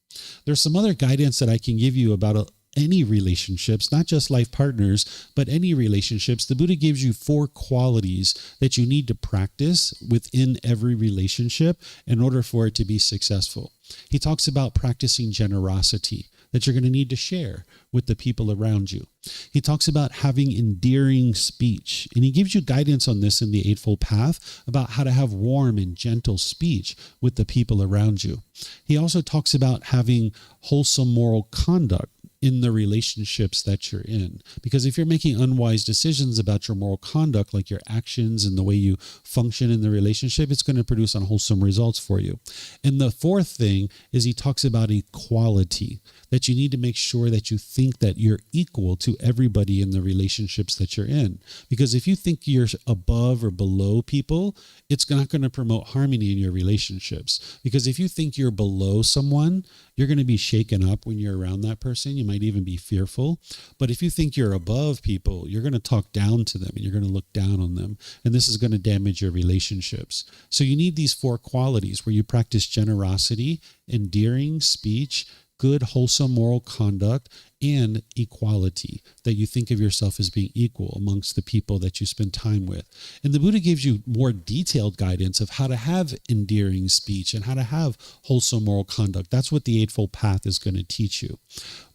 There's some other guidance that I can give you about any relationships, not just life partners, but any relationships. The Buddha gives you 4 qualities that you need to practice within every relationship in order for it to be successful. He talks about practicing generosity, that you're going to need to share with the people around you. He talks about having endearing speech, and he gives you guidance on this in the Eightfold Path about how to have warm and gentle speech with the people around you. He also talks about having wholesome moral conduct in the relationships that you're in. Because if you're making unwise decisions about your moral conduct, like your actions and the way you function in the relationship, it's going to produce unwholesome results for you. And the fourth thing is he talks about equality, that you need to make sure that you think that you're equal to everybody in the relationships that you're in. Because if you think you're above or below people, it's not going to promote harmony in your relationships. Because if you think you're below someone, you're going to be shaken up when you're around that person. You might even be fearful. But if you think you're above people, you're going to talk down to them and you're going to look down on them. And this is going to damage your relationships. So you need these four qualities where you practice generosity, endearing speech, good, wholesome moral conduct, and equality, that you think of yourself as being equal amongst the people that you spend time with. And the Buddha gives you more detailed guidance of how to have endearing speech and how to have wholesome moral conduct. That's what the Eightfold Path is going to teach you.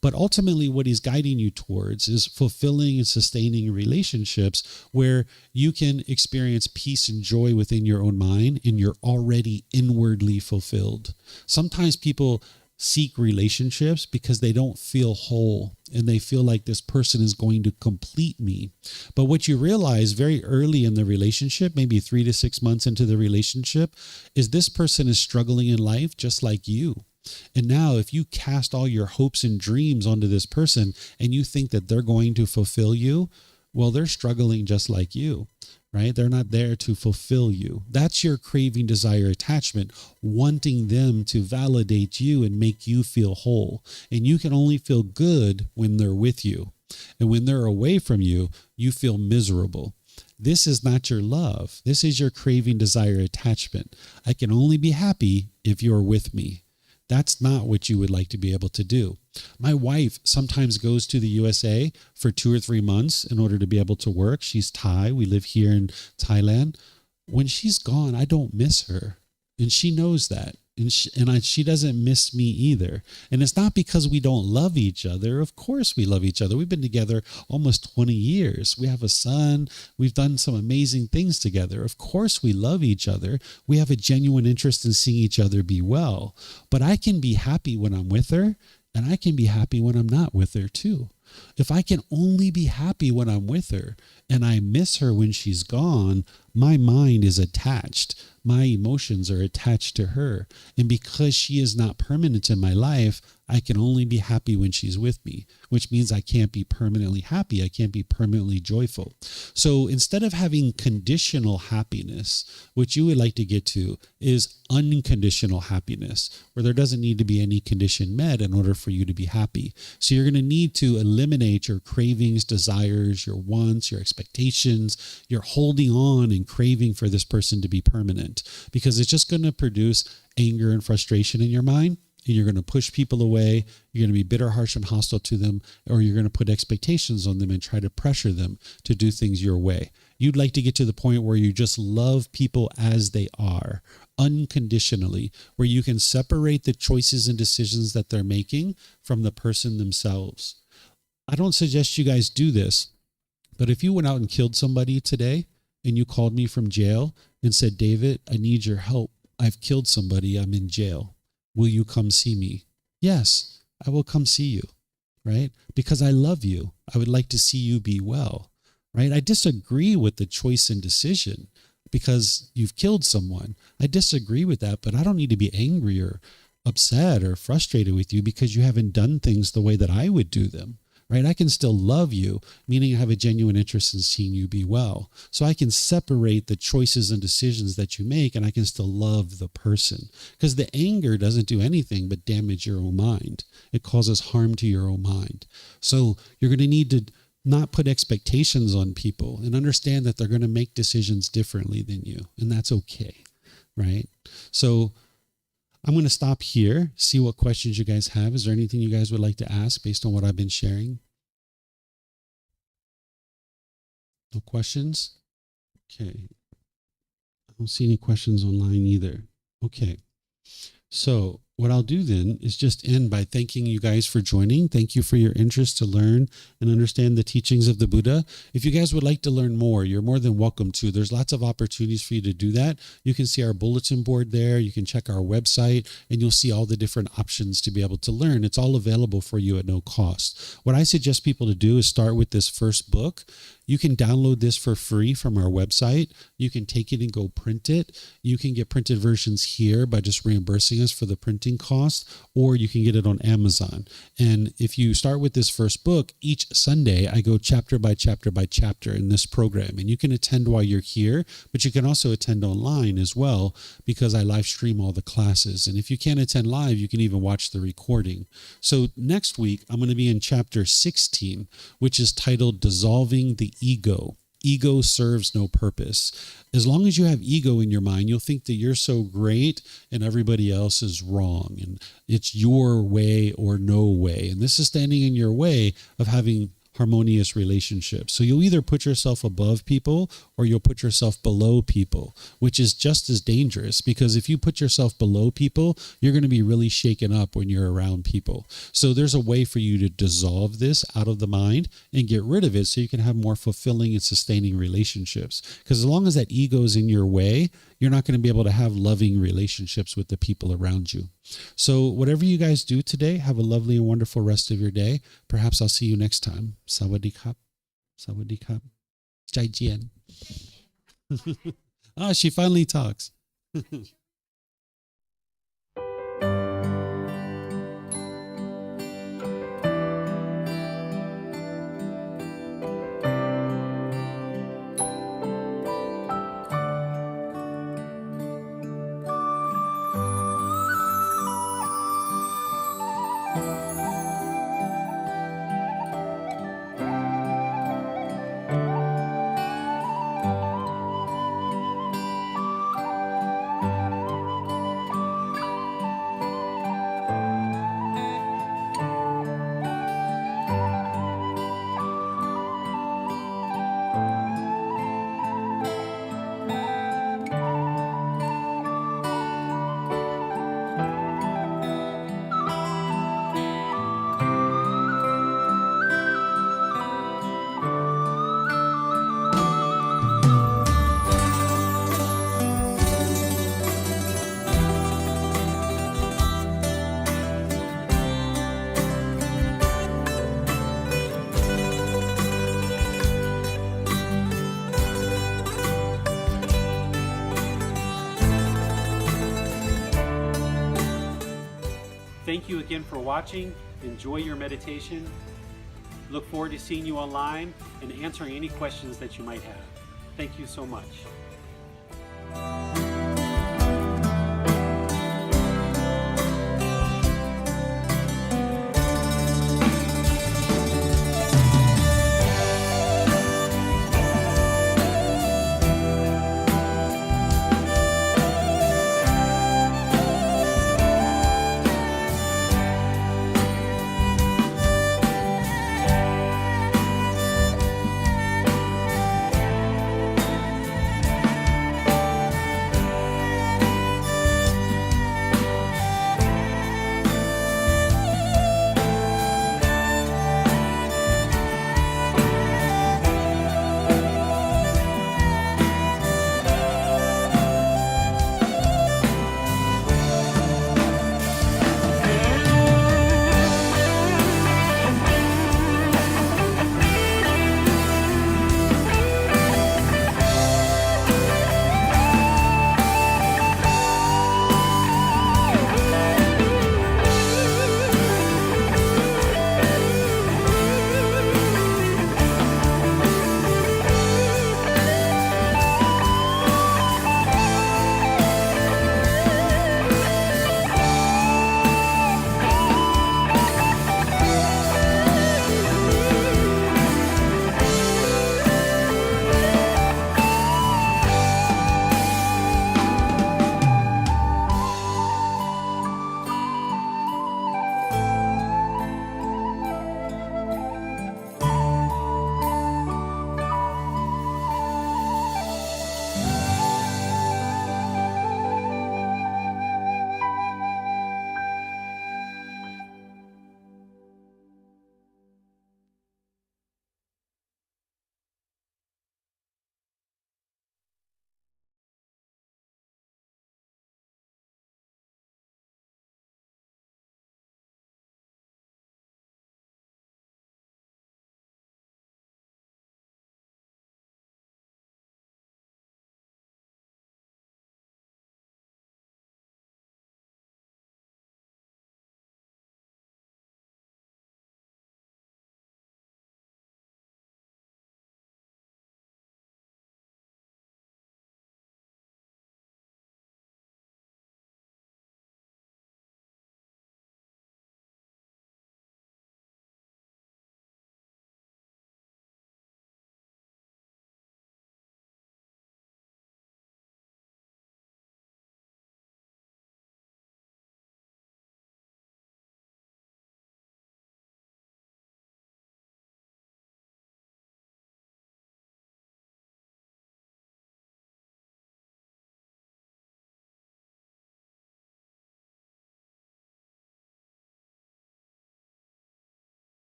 But ultimately, what he's guiding you towards is fulfilling and sustaining relationships where you can experience peace and joy within your own mind and you're already inwardly fulfilled. Sometimes people seek relationships because they don't feel whole and they feel like this person is going to complete me. But what you realize very early in the relationship, maybe 3 to 6 months into the relationship, is this person is struggling in life just like you. And now if you cast all your hopes and dreams onto this person and you think that they're going to fulfill you, well, they're struggling just like you. Right? They're not there to fulfill you. That's your craving, desire, attachment, wanting them to validate you and make you feel whole. And you can only feel good when they're with you. And when they're away from you, you feel miserable. This is not your love. This is your craving, desire, attachment. I can only be happy if you're with me. That's not what you would like to be able to do. My wife sometimes goes to the USA for 2 or 3 months in order to be able to work. She's Thai. We live here in Thailand. When she's gone, I don't miss her. And she knows that. And she doesn't miss me either. And it's not because we don't love each other. Of course we love each other. We've been together almost 20 years. We have a son. We've done some amazing things together. Of course we love each other. We have a genuine interest in seeing each other be well. But I can be happy when I'm with her, and I can be happy when I'm not with her too. If I can only be happy when I'm with her and I miss her when she's gone, my mind is attached. My emotions are attached to her. And because she is not permanent in my life, I can only be happy when she's with me, which means I can't be permanently happy. I can't be permanently joyful. So instead of having conditional happiness, what you would like to get to is unconditional happiness, where there doesn't need to be any condition met in order for you to be happy. So you're going to need to eliminate your cravings, desires, your wants, your expectations. You're holding on and craving for this person to be permanent, because it's just going to produce anger and frustration in your mind. And you're going to push people away. You're going to be bitter, harsh, and hostile to them, or you're going to put expectations on them and try to pressure them to do things your way. You'd like to get to the point where you just love people as they are, unconditionally, where you can separate the choices and decisions that they're making from the person themselves. I don't suggest you guys do this, but if you went out and killed somebody today and you called me from jail and said, David, I need your help. I've killed somebody. I'm in jail. Will you come see me? Yes, I will come see you, right? Because I love you. I would like to see you be well, right? I disagree with the choice and decision because you've killed someone. I disagree with that, but I don't need to be angry or upset or frustrated with you because you haven't done things the way that I would do them. Right? I can still love you, meaning I have a genuine interest in seeing you be well. So I can separate the choices and decisions that you make, and I can still love the person. Because the anger doesn't do anything but damage your own mind. It causes harm to your own mind. So you're going to need to not put expectations on people and understand that they're going to make decisions differently than you, and that's okay, right? So I'm going to stop here, see what questions you guys have. Is there anything you guys would like to ask based on what I've been sharing? No questions? Okay. I don't see any questions online either. Okay. So what I'll do then is just end by thanking you guys for joining. Thank you for your interest to learn and understand the teachings of the Buddha. If you guys would like to learn more, you're more than welcome to. There's lots of opportunities for you to do that. You can see our bulletin board there. You can check our website, and you'll see all the different options to be able to learn. It's all available for you at no cost. What I suggest people to do is start with this first book. You can download this for free from our website. You can take it and go print it. You can get printed versions here by just reimbursing us for the printing cost, or you can get it on Amazon. And if you start with this first book, each Sunday I go chapter by chapter by chapter in this program. And you can attend while you're here, but you can also attend online as well, because I live stream all the classes. And if you can't attend live, you can even watch the recording. So next week, I'm going to be in chapter 16, which is titled Dissolving the Ego. Ego serves no purpose. As long as you have ego in your mind, you'll think that you're so great and everybody else is wrong, and it's your way or no way. And this is standing in your way of having harmonious relationships. So you'll either put yourself above people or you'll put yourself below people, which is just as dangerous, because if you put yourself below people, you're going to be really shaken up when you're around people. So there's a way for you to dissolve this out of the mind and get rid of it so you can have more fulfilling and sustaining relationships. Because as long as that ego is in your way, you're not going to be able to have loving relationships with the people around you. So whatever you guys do today, have a lovely and wonderful rest of your day. Perhaps I'll see you next time. Sawadee kap. Sawadee kap. Jai jian. She finally talks. Thank you again for watching. Enjoy your meditation. Look forward to seeing you online and answering any questions that you might have. Thank you so much.